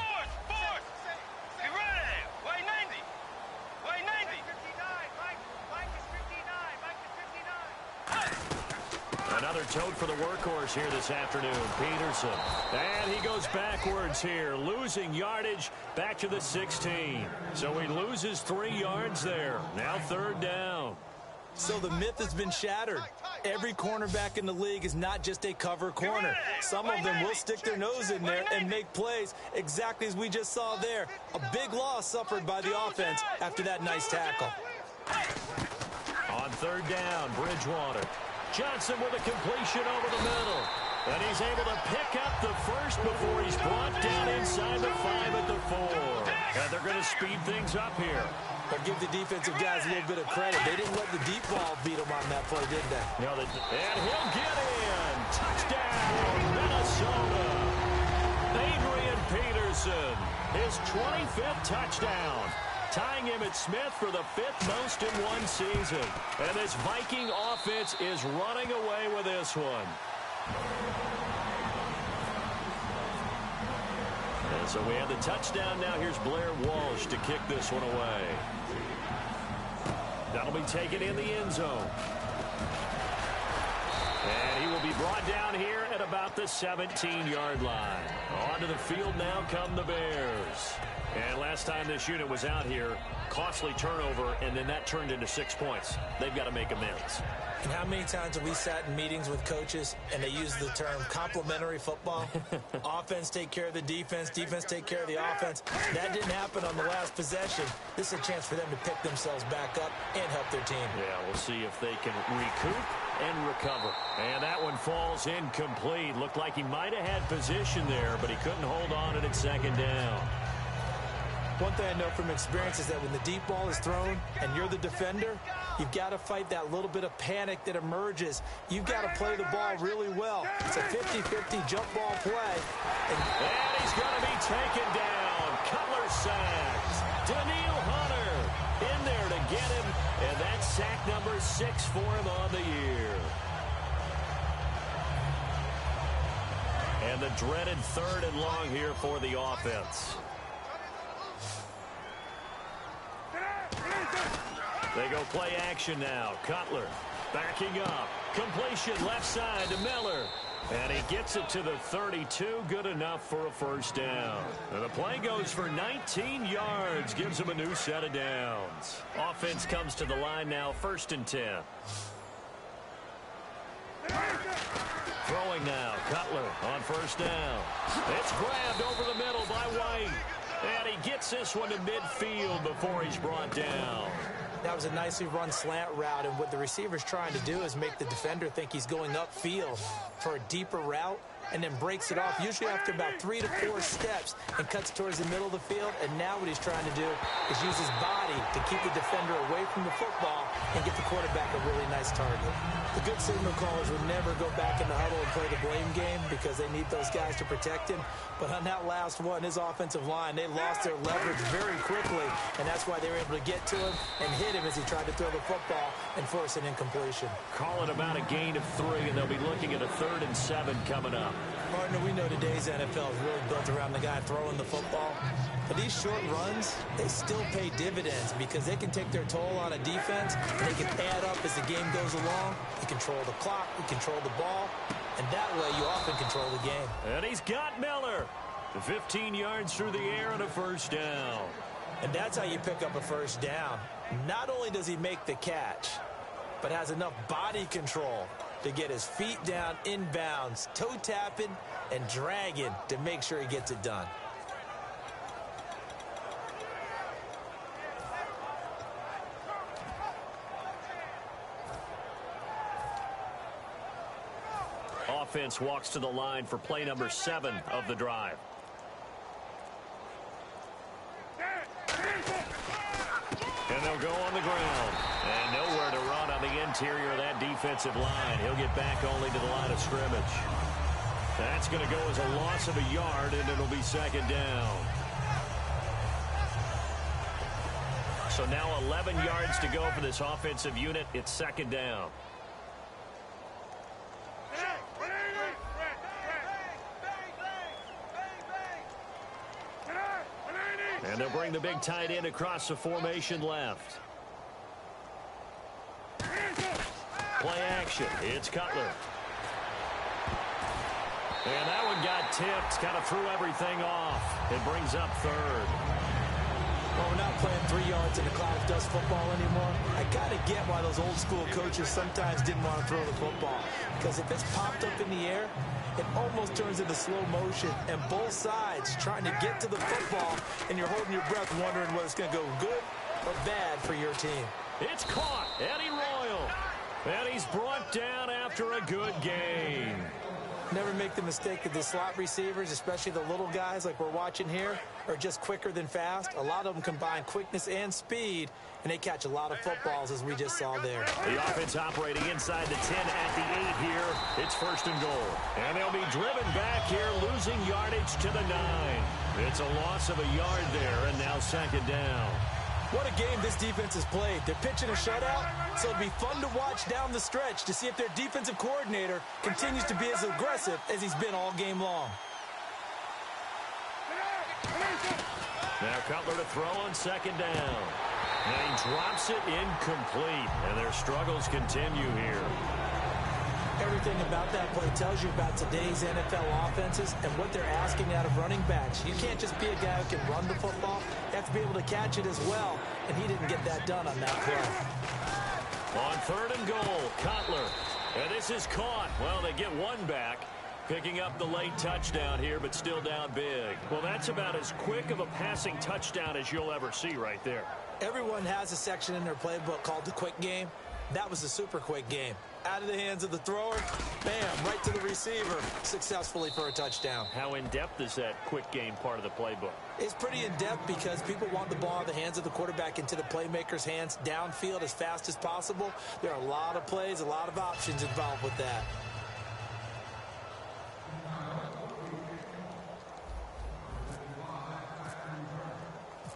Another tote for the workhorse here this afternoon, Peterson. And he goes backwards here, losing yardage back to the 16. So he loses 3 yards there. Now third down. So the myth has been shattered. Every cornerback in the league is not just a cover corner. Some of them will stick their nose in there and make plays exactly as we just saw there. A big loss suffered by the offense after that nice tackle. On third down, Bridgewater. Johnson with a completion over the middle. And he's able to pick up the first before he's brought down inside the 5 at the 4. And they're going to speed things up here. But give the defensive guys a little bit of credit. They didn't let the deep ball beat them on that play, did they? No, and he'll get in. Touchdown, Minnesota. Adrian Peterson, his 25th touchdown. Tying him at Smith for the 5th most in one season. And this Viking offense is running away with this one. And so we have the touchdown. Now here's Blair Walsh to kick this one away. That'll be taken in the end zone. And he will be brought down here at about the 17-yard line. Onto the field now come the Bears. And last time this unit was out here, costly turnover, and then that turned into 6 points. They've got to make amends. And how many times have we sat in meetings with coaches and they use the term complementary football? Offense take care of the defense, defense take care of the offense. That didn't happen on the last possession. This is a chance for them to pick themselves back up and help their team. Yeah, we'll see if they can recoup and recover. And that one falls incomplete. Looked like he might have had position there, but he couldn't hold on at second down. One thing I know from experience is that when the deep ball is thrown and you're the defender, you've got to fight that little bit of panic that emerges. You've got to play the ball really well. It's a 50-50 jump ball play. And he's going to be taken down. Cutler sacks. Daniil Hunter in there to get him. And that's sack number 6 for him on the year. And the dreaded 3rd and long here for the offense. They go play action now. Cutler backing up. Completion left side to Miller. And he gets it to the 32. Good enough for a first down. And the play goes for 19 yards. Gives him a new set of downs. Offense comes to the line now. 1st and 10. Throwing now. Cutler on 1st down. It's grabbed over the middle by White. And he gets this one to midfield before he's brought down. That was a nicely run slant route, and what the receiver's trying to do is make the defender think he's going upfield for a deeper route, and then breaks it off, usually after about 3 to 4 steps, and cuts towards the middle of the field. And now what he's trying to do is use his body to keep the defender away from the football and get the quarterback a really nice target. The good signal callers would never go back in the huddle and play the blame game because they need those guys to protect him. But on that last one, his offensive line, they lost their leverage very quickly, and that's why they were able to get to him and hit him as he tried to throw the football and force an incompletion. Call it about a gain of 3, and they'll be looking at a 3rd and 7 coming up. Partner, we know today's NFL is really built around the guy throwing the football. But these short runs, they still pay dividends because they can take their toll on a defense, and they can add up as the game goes along. You control the clock, you control the ball, and that way you often control the game. And he's got Miller to 15 yards through the air and a first down. And that's how you pick up a first down. Not only does he make the catch, but has enough body control to get his feet down inbounds, toe tapping and dragging to make sure he gets it done. Offense walks to the line for play number 7 of the drive. And they'll go on the ground. And nowhere to run on the interior of that defensive line. He'll get back only to the line of scrimmage. That's going to go as a loss of a yard, and it'll be 2nd down. So now 11 yards to go for this offensive unit. It's 2nd down. And they'll bring the big tight end across the formation left. Play action. It's Cutler. And that one got tipped. Kind of threw everything off. It brings up 3rd. Well, we're not playing 3 yards in a cloud of dust football anymore. I got to get why those old school coaches sometimes didn't want to throw the football. Because if it's popped up in the air, it almost turns into slow motion. And both sides trying to get to the football, and you're holding your breath wondering whether it's going to go good or bad for your team. It's caught. Eddie Royal. And he's brought down after a good gain. Never make the mistake that the slot receivers, especially the little guys like we're watching here, are just quicker than fast. A lot of them combine quickness and speed, and they catch a lot of footballs, as we just saw there. The offense operating inside the 10 at the 8 here. It's 1st and goal. And they'll be driven back here, losing yardage to the 9. It's a loss of a yard there, and now 2nd down. What a game this defense has played. They're pitching a shutout, so it'll be fun to watch down the stretch to see if their defensive coordinator continues to be as aggressive as he's been all game long. Now Cutler to throw on 2nd down. And he drops it incomplete, and their struggles continue here. Everything about that play tells you about today's NFL offenses and what they're asking out of running backs. You can't just be a guy who can run the football. You have to be able to catch it as well, and he didn't get that done on that play. On 3rd and goal, Cutler. And this is caught. Well, they get one back, picking up the late touchdown here, but still down big. Well, that's about as quick of a passing touchdown as you'll ever see right there. Everyone has a section in their playbook called the quick game. That was a super quick game. Out of the hands of the thrower, bam, right to the receiver, successfully for a touchdown. How in-depth is that quick game part of the playbook? It's pretty in-depth because people want the ball in the hands of the quarterback into the playmaker's hands downfield as fast as possible. There are a lot of plays, a lot of options involved with that.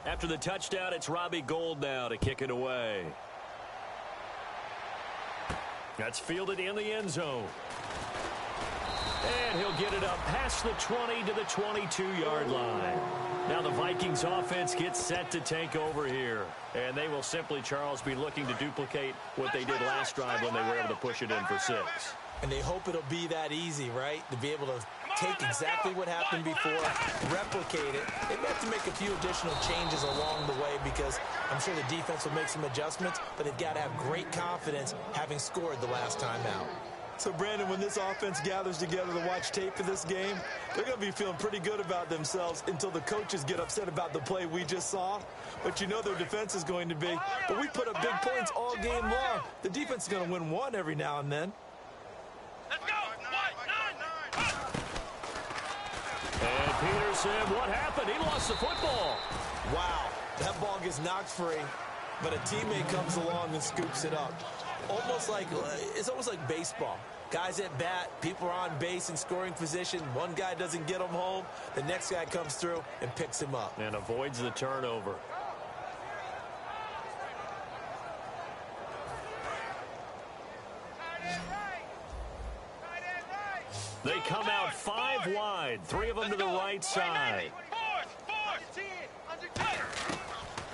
After the touchdown, it's Robbie Gould now to kick it away. That's fielded in the end zone. And he'll get it up past the 20 to the 22-yard line. Now the Vikings offense gets set to take over here. And they will simply, Charles, be looking to duplicate what they did last drive when they were able to push it in for 6. And they hope it'll be that easy, right? To be able to take exactly what happened before, replicate it. They may have to make a few additional changes along the way because I'm sure the defense will make some adjustments, but they've got to have great confidence having scored the last time out. So, Brandon, when this offense gathers together to watch tape for this game, they're going to be feeling pretty good about themselves until the coaches get upset about the play we just saw. But you know their defense is going to be. But we put up big points all game long. The defense is going to win one every now and then. Let's go! And Peterson, what happened? He lost the football. Wow, that ball gets knocked free, but a teammate comes along and scoops it up. It's almost like baseball. Guys at bat, people are on base in scoring position. One guy doesn't get him home. The next guy comes through and picks him up. And avoids the turnover. They come out 5 wide, 3 of them to the right side.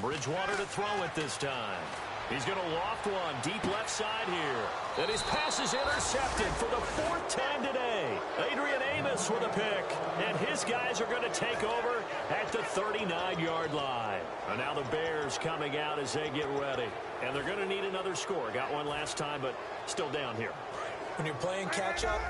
Bridgewater to throw it this time. He's going to loft one deep left side here. And his pass is intercepted for the 4th time today. Adrian Amos with a pick. And his guys are going to take over at the 39-yard line. And now the Bears coming out as they get ready. And they're going to need another score. Got one last time, but still down here. When you're playing catch-up,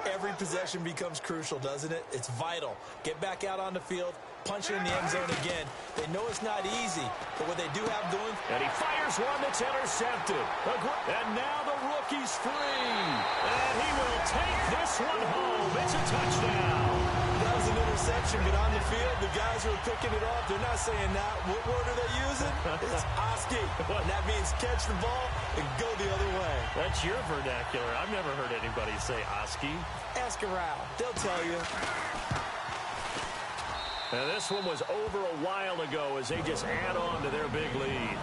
every possession becomes crucial, doesn't it? It's vital. Get back out on the field, punch it in the end zone again. They know it's not easy, but what they do have going... And he fires one that's intercepted. And now the rookie's free. And he will take this one home. It's a touchdown. That was an interception, but on the field, the guys who are picking it off, they're not saying that. What word are they using? It's Oski. And that means catch the ball and go the other way. That's your vernacular. I've never heard anybody say Oski. Ask around. They'll tell you. And this one was over a while ago as they just add on to their big lead.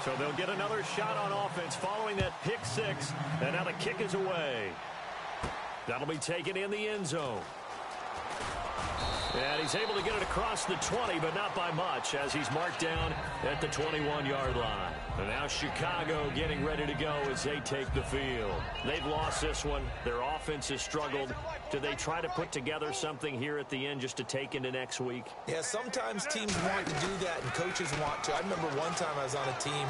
So they'll get another shot on offense following that pick 6. And now the kick is away. That'll be taken in the end zone. And he's able to get it across the 20, but not by much, as he's marked down at the 21-yard line. And now Chicago getting ready to go as they take the field. They've lost this one. Their offense has struggled. Do they try to put together something here at the end just to take into next week? Yeah, sometimes teams want to do that and coaches want to. I remember one time I was on a team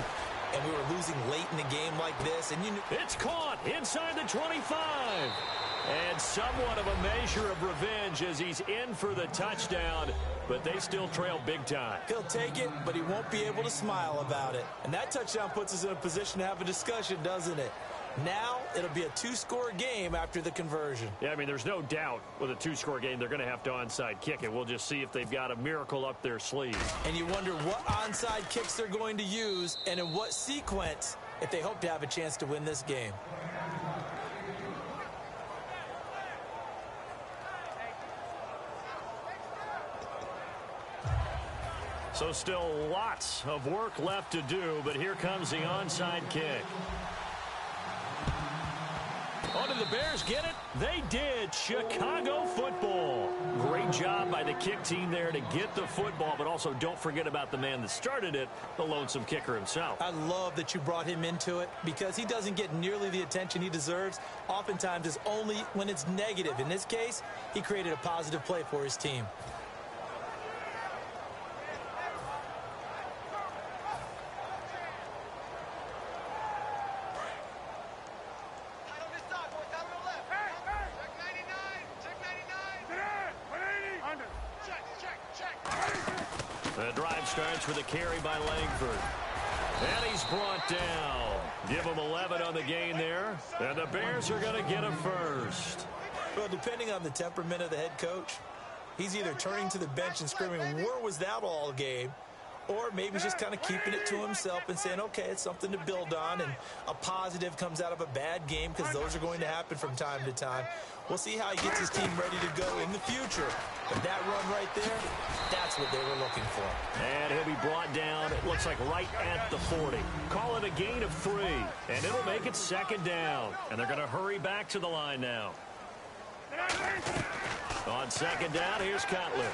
and we were losing late in the game like this. And it's caught inside the 25. And somewhat of a measure of revenge as he's in for the touchdown, but they still trail big time. He'll take it, but he won't be able to smile about it. And that touchdown puts us in a position to have a discussion, doesn't it? Now it'll be a two-score game after the conversion. Yeah, I mean, there's no doubt with a two-score game they're going to have to onside kick it. We'll just see if they've got a miracle up their sleeve. And you wonder what onside kicks they're going to use and in what sequence if they hope to have a chance to win this game. So still lots of work left to do, but here comes the onside kick. Oh, did the Bears get it? They did. Chicago football. Great job by the kick team there to get the football, but also don't forget about the man that started it, the lonesome kicker himself. I love that you brought him into it because he doesn't get nearly the attention he deserves. Oftentimes it's only when it's negative. In this case, he created a positive play for his team. The drive starts with a carry by Langford. And he's brought down. Give him 11 on the gain there. And the Bears are going to get a first. Well, depending on the temperament of the head coach, he's either turning to the bench and screaming, where was that all game? Or maybe he's just kind of keeping it to himself and saying, okay, it's something to build on, and a positive comes out of a bad game because those are going to happen from time to time. We'll see how he gets his team ready to go in the future. But that run right there, that's what they were looking for. And he'll be brought down, it looks like right at the 40. Call it a gain of 3, and it'll make it second down. And they're going to hurry back to the line now. On second down, here's Cutler.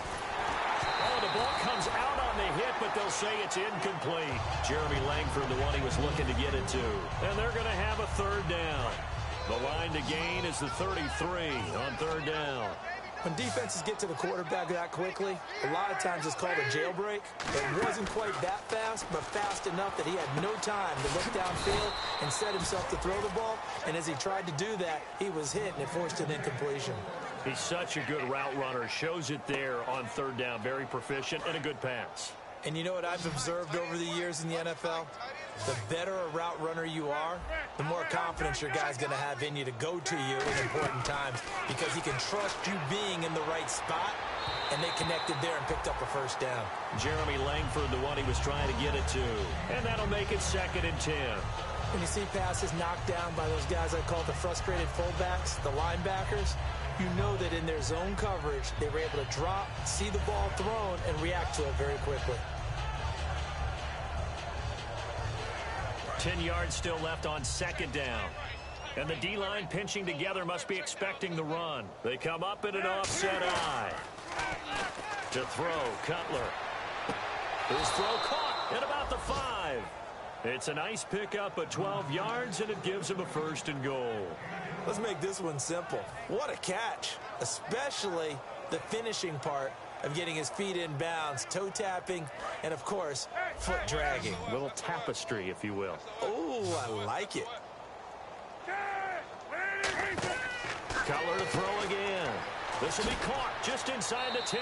Oh, the ball comes out on the hit, but they'll say it's incomplete. Jeremy Langford, the one he was looking to get it to. And they're going to have a third down. The line to gain is the 33 on third down. When defenses get to the quarterback that quickly, a lot of times it's called a jailbreak. It wasn't quite that fast, but fast enough that he had no time to look downfield and set himself to throw the ball. And as he tried to do that, he was hit, and it forced an incompletion. He's such a good route runner. Shows it there on third down. Very proficient and a good pass. And you know what I've observed over the years in the NFL? The better a route runner you are, the more confidence your guy's going to have in you to go to you in important times because he can trust you being in the right spot, and they connected there and picked up a first down. Jeremy Langford, the one he was trying to get it to. And that'll make it second and 10. When you see passes knocked down by those guys I call the frustrated fullbacks, the linebackers, you know that in their zone coverage, they were able to drop, see the ball thrown, and react to it very quickly. 10 yards still left on second down. And the D-line pinching together must be expecting the run. They come up in an offset eye. To throw, Cutler. His throw caught at about the 5. It's a nice pickup of 12 yards, and it gives him a first and goal. Let's make this one simple. What a catch, especially the finishing part of getting his feet in bounds, toe tapping, and of course, foot dragging. A little tapestry, if you will. Oh, I like it. Cutler to throw again. This will be caught just inside the 10.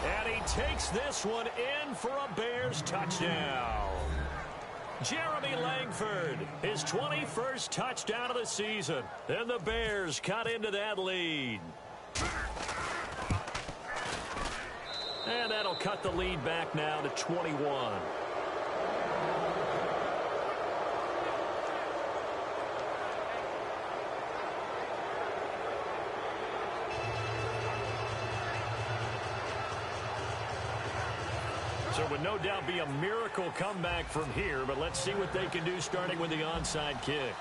And he takes this one in for a Bears touchdown. Jeremy Langford, his 21st touchdown of the season. And the Bears cut into that lead. And that'll cut the lead back now to 21. So it would no doubt be a miracle comeback from here, but let's see what they can do starting with the onside kick.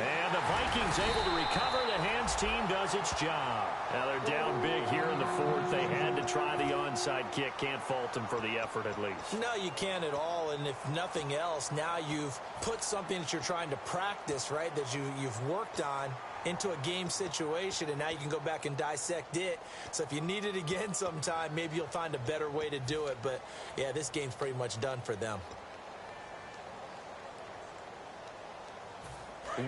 And the Vikings able to recover. The hands team does its job. Now they're down big here in the fourth. They had to try the onside kick. Can't fault them for the effort at least. No, you can't at all. And if nothing else, now you've put something that you're trying to practice, right, that you've worked on into a game situation, and now you can go back and dissect it. So if you need it again sometime, maybe you'll find a better way to do it. But, yeah, this game's pretty much done for them.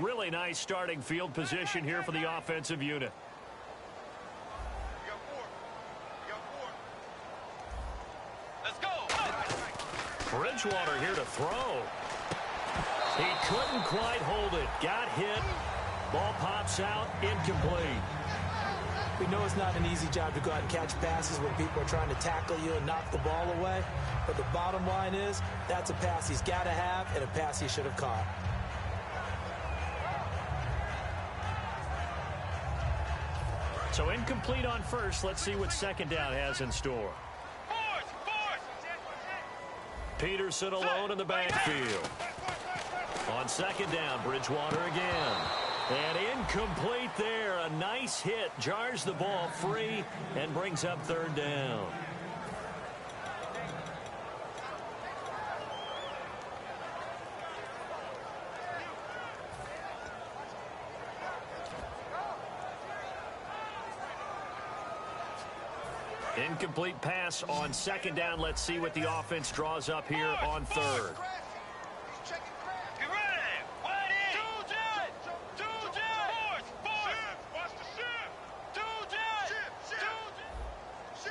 Really nice starting field position here for the offensive unit. Let's go. Bridgewater here to throw. He couldn't quite hold it. Got hit. Ball pops out. Incomplete. We know it's not an easy job to go out and catch passes when people are trying to tackle you and knock the ball away. But the bottom line is that's a pass he's got to have and a pass he should have caught. So incomplete on first. Let's see what second down has in store. Peterson alone in the backfield. On second down, Bridgewater again. And incomplete there. A nice hit. Jars the ball free and brings up third down. Incomplete pass on second down. Let's see what the offense draws up here on third. Get ready. Wide in. Two jet. Watch the ship. Two jet. Ship.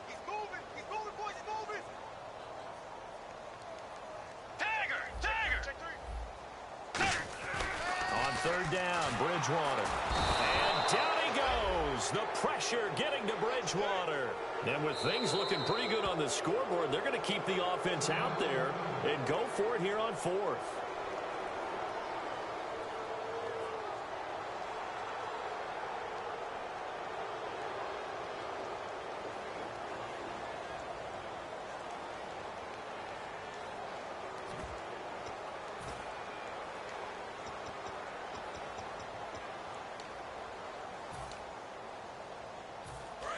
He's moving. Boys. He's moving. Tiger. Check three. On third down, Bridgewater. And down he goes. The pressure getting to Bridgewater. And with things looking pretty good on the scoreboard, they're going to keep the offense out there and go for it here on fourth.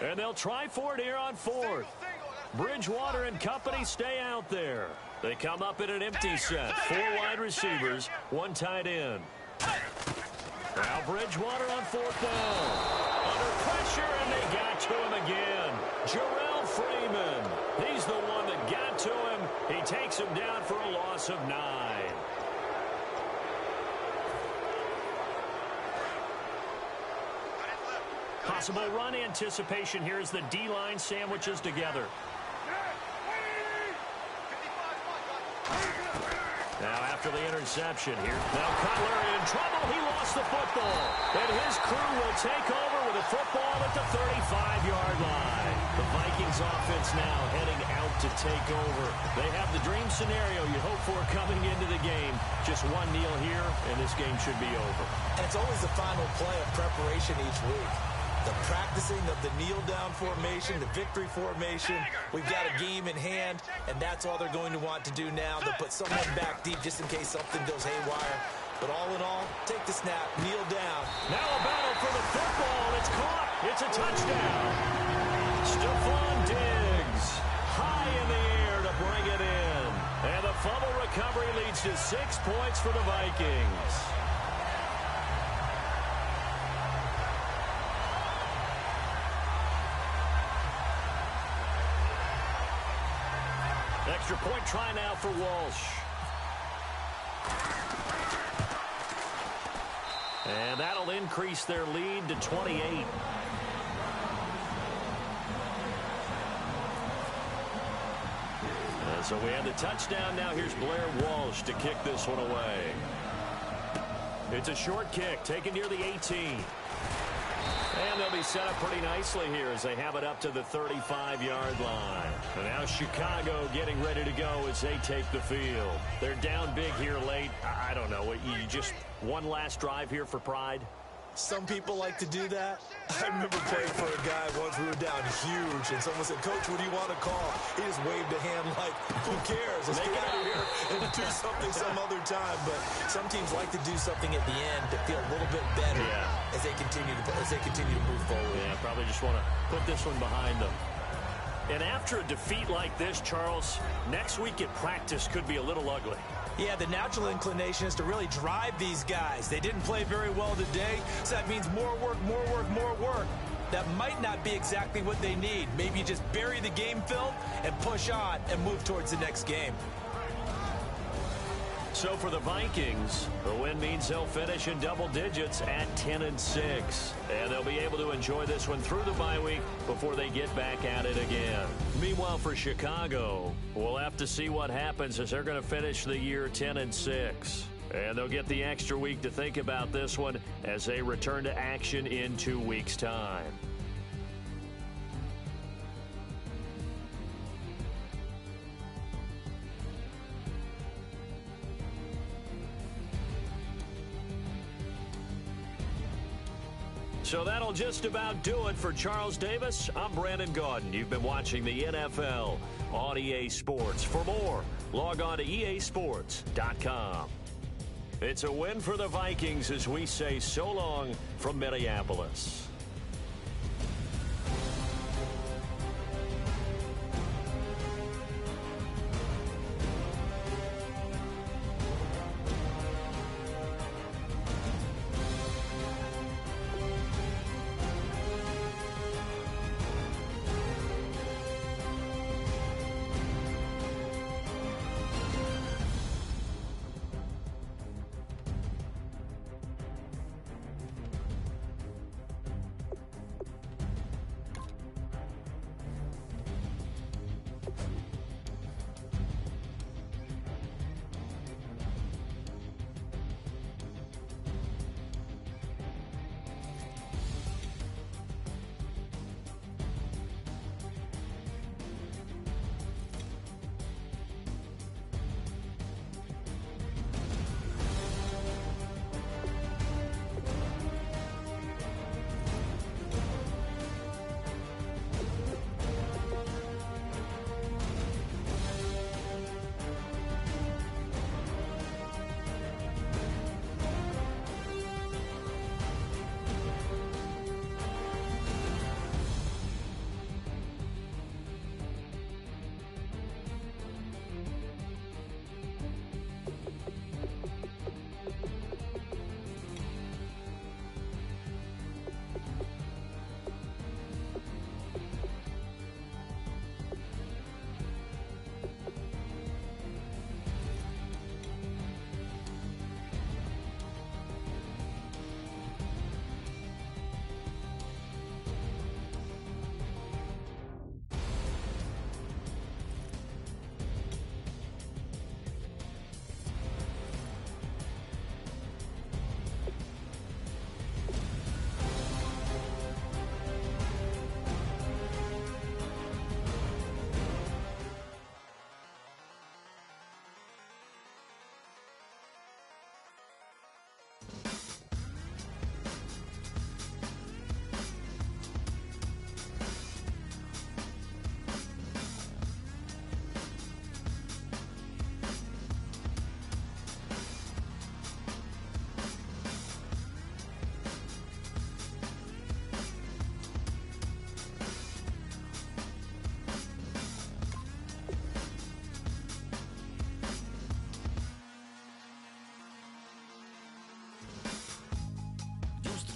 And they'll try for it here on fourth. Bridgewater and company stay out there. They come up in an empty set. 4 wide receivers, 1 tight end. Now Bridgewater on fourth down. Under pressure, and they got to him again. Jarrell Freeman. He's the one that got to him. He takes him down for a loss of 9. Possible run anticipation here as the D-line sandwiches together. Now after the interception here. Now Cutler in trouble. He lost the football. And his crew will take over with a football at the 35-yard line. The Vikings offense now heading out to take over. They have the dream scenario you hope for coming into the game. Just one kneel here, and this game should be over. And it's always the final play of preparation each week. The practicing of the kneel-down formation, the victory formation. We've got a game in hand, and that's all they're going to want to do now. They'll put someone back deep just in case something goes haywire. But all in all, take the snap, kneel down. Now a battle for the football. It's caught. It's a touchdown. Stephon Diggs high in the air to bring it in. And the fumble recovery leads to 6 points for the Vikings. Extra point try now for Walsh. And that'll increase their lead to 28. And so we have the touchdown. Now here's Blair Walsh to kick this one away. It's a short kick taken near the 18. And they'll be set up pretty nicely here as they have it up to the 35-yard line. And now Chicago getting ready to go as they take the field. They're down big here late. I don't know. You just one last drive here for pride? Some people like to do that. I remember playing for a guy once. We were down huge, and someone said, "Coach, what do you want to call?" He just waved a hand like, "Who cares? Let's get out of here and do something some other time." But some teams like to do something at the end to feel a little bit better as they continue to move forward. Yeah, probably just want to put this one behind them. And after a defeat like this, Charles, next week at practice could be a little ugly. Yeah, the natural inclination is to really drive these guys. They didn't play very well today, so that means more work, more work, more work. That might not be exactly what they need. Maybe you just bury the game film and push on and move towards the next game. So for the Vikings, the win means they'll finish in double digits at 10-6. And they'll be able to enjoy this one through the bye week before they get back at it again. Meanwhile, for Chicago, we'll have to see what happens as they're going to finish the year 10-6. And they'll get the extra week to think about this one as they return to action in 2 weeks' time. So that'll just about do it for Charles Davis. I'm Brandon Gaudin. You've been watching the NFL on EA Sports. For more, log on to easports.com. It's a win for the Vikings as we say so long from Minneapolis.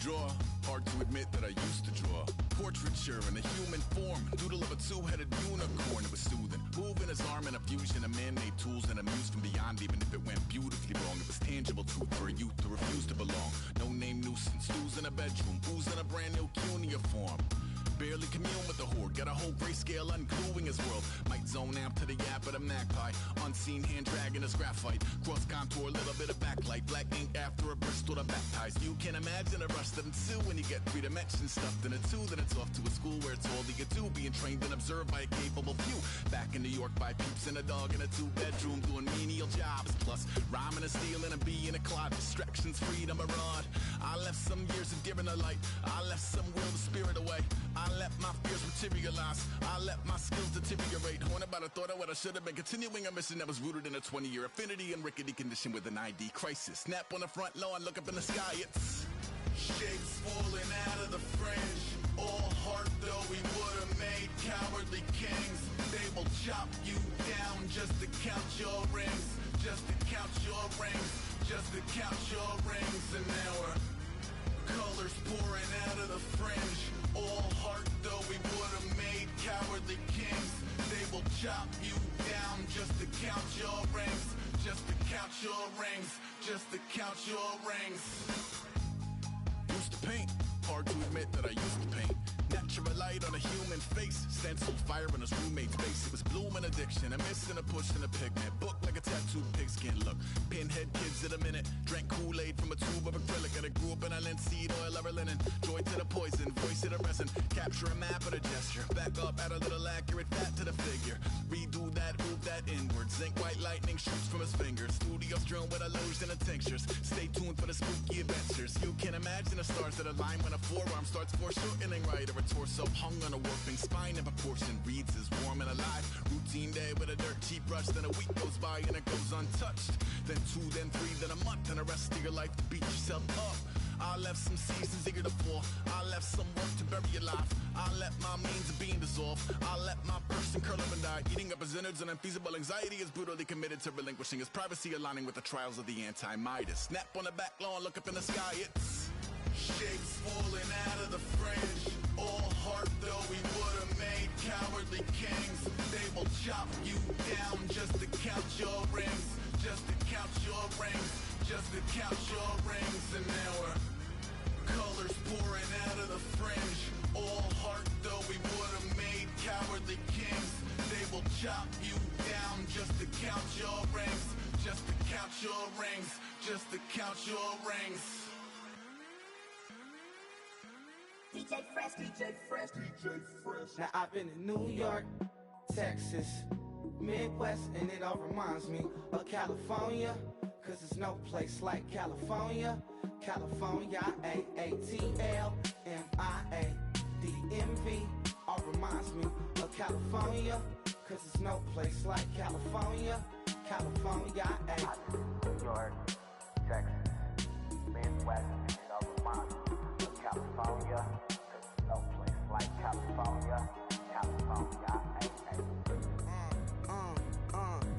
Draw. Hard to admit that I used to draw. Portraiture in a human form. Doodle of a two-headed unicorn. It was soothing. Moving his arm in a fusion of man-made tools and a muse from beyond. Even if it went beautifully wrong, it was tangible truth for a youth to refuse to belong. No name nuisance. Who's in a bedroom? Who's in a brand new cuneiform? barely commune with the horde. Got a whole grayscale ungluing his world. Might zone amp to the yap of the magpie. Unseen hand dragging his graphite. Cross contour, little bit of backlight. Black ink after a Bristol to baptize. You can imagine a rush of them too when you get 3 dimensions stuffed in a 2. Then it's off to a school where it's all you can do. Being trained and observed by a capable few. Back in New York by peeps and a dog in a 2-bedroom doing menial jobs. Plus rhyming and stealing and being a clod. Distractions, freedom, a rod. I left some years of giving a light. I left some will the spirit away. I let my fears materialize. I let my skills deteriorate. Horn about a thought of what I should have been. Continuing a mission that was rooted in a 20-year affinity and rickety condition with an ID crisis. Snap on the front lawn, look up in the sky. It's shapes falling out of the fringe. All heart though we would have made cowardly kings. They will chop you down just to count your rings. Just to count your rings. Just to count your rings. And now we're colors pouring out of the fringe. All heart though we would have made cowardly kings. They will chop you down just to count your rings. Just to count your rings. Just to count your rings. Used to paint. Hard to admit that I used to paint. Natural light on a human face. Stencil fire in his roommate's face. It was bloom and addiction. A miss and a push and a pigment. Book like a tattooed pigskin look. Pinhead kids in a minute. Drank Kool-Aid from a tube of acrylic. And I grew up in a linseed oil or a linen. Joy to the poison. Voice to the resin. Capture a map of a gesture. Back up, add a little accurate fat to the figure. Redo that, move that inward. Zinc white lightning shoots from his fingers. Studios strewn with illusion and tinctures. Stay tuned for the spooky adventures. You can imagine the stars that align when a forearm starts foreshortening right. Or a torso hung on a warping spine in proportion. Reads as warm and alive. Routine day with a dirt cheap brush. Then a week goes by and it goes untouched. Then 2, then 3, then a month. And the rest of your life to beat yourself up. I left some seasons eager to fall. I left some work to bury your life. I let my means of being dissolve. I let my person curl up and die. Eating up his innards and unfeasible anxiety is brutally committed to relinquishing his privacy, aligning with the trials of the anti-Midas. Snap on the back lawn, look up in the sky. It's shapes falling out of the fringe. All heart though we would have made cowardly kings. They will chop you down just to count your rings. Just to count your rings. Just to count your rings. And now we're colors pouring out of the fringe. All heart though we would have made cowardly kings. They will chop you down just to count your rings. Just to count your rings. Just to count your rings. DJ Fresh, DJ Fresh, DJ Fresh. Now I've been in New York, Texas, Midwest, and it all reminds me of California. Cause there's no place like California. California, A-A-T-L-M-I-A-D-M-V. All reminds me of California. Cause there's no place like California. California, New York, Texas, Midwest, and it all reminds me of California. Cause there's no place like California. California,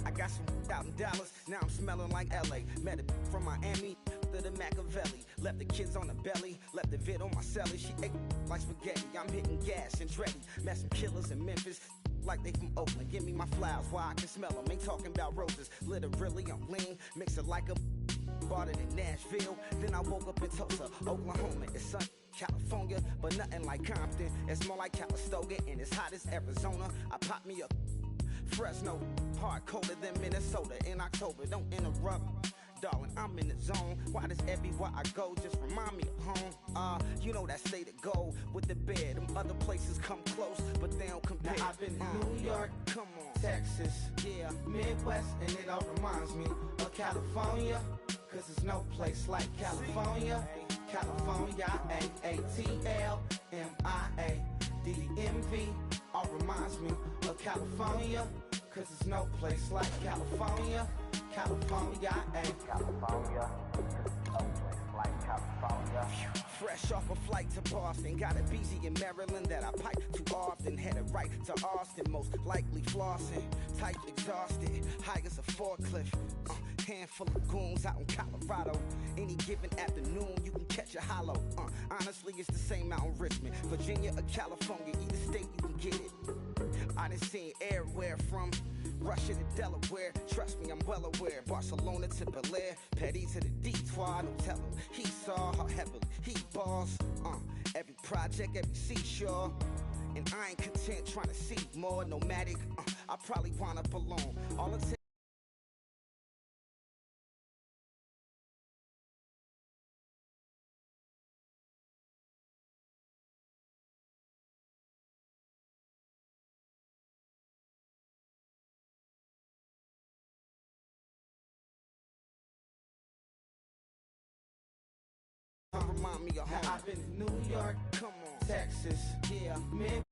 I got some out in Dallas, now I'm smelling like LA. Met a from Miami to the Machiavelli. Left the kids on the belly, left the vid on my celly. She ate like spaghetti, I'm hitting gas and dready. Met some killers in Memphis, like they from Oakland. Give me my flowers while I can smell them. Ain't talking about roses, literally I'm lean. Mix it like a bought it in Nashville. Then I woke up in Tulsa, Oklahoma. It's sun, California, but nothing like Compton. It's more like Calistoga and it's hot as Arizona. I pop me up Fresno, hard colder than Minnesota in October. Don't interrupt, darling, I'm in the zone. Why does everywhere I go just remind me of home? You know that state of gold with the bed. Them other places come close, but they don't compare. Now I've been in New York, come on, Texas, yeah, Midwest, and it all reminds me of California. Cause there's no place like California. California, A-A-T-L-M-I-A-D-M-V. All reminds me of California. Cause there's no place like California. California, California, there's no place like California. Fresh off a flight to Boston, got a BZ in Maryland that I pipe too often. Headed right to Austin, most likely flossing. Type exhausted, high as a forklift. Handful of goons out in Colorado. Any given afternoon, you can catch a hollow. Honestly, it's the same out in Richmond, Virginia or California. Either state, you can get it. I done seen everywhere from Russia to Delaware. Trust me, I'm well aware. Barcelona to Bel Air, Petty to the Detroit. Don't tell him he saw how heavily he balls. Every project, every seashore. And I ain't content trying to see more nomadic. I probably wind up alone. All it takes. Remind me of home. I've been to New York, come on, Texas, yeah, man.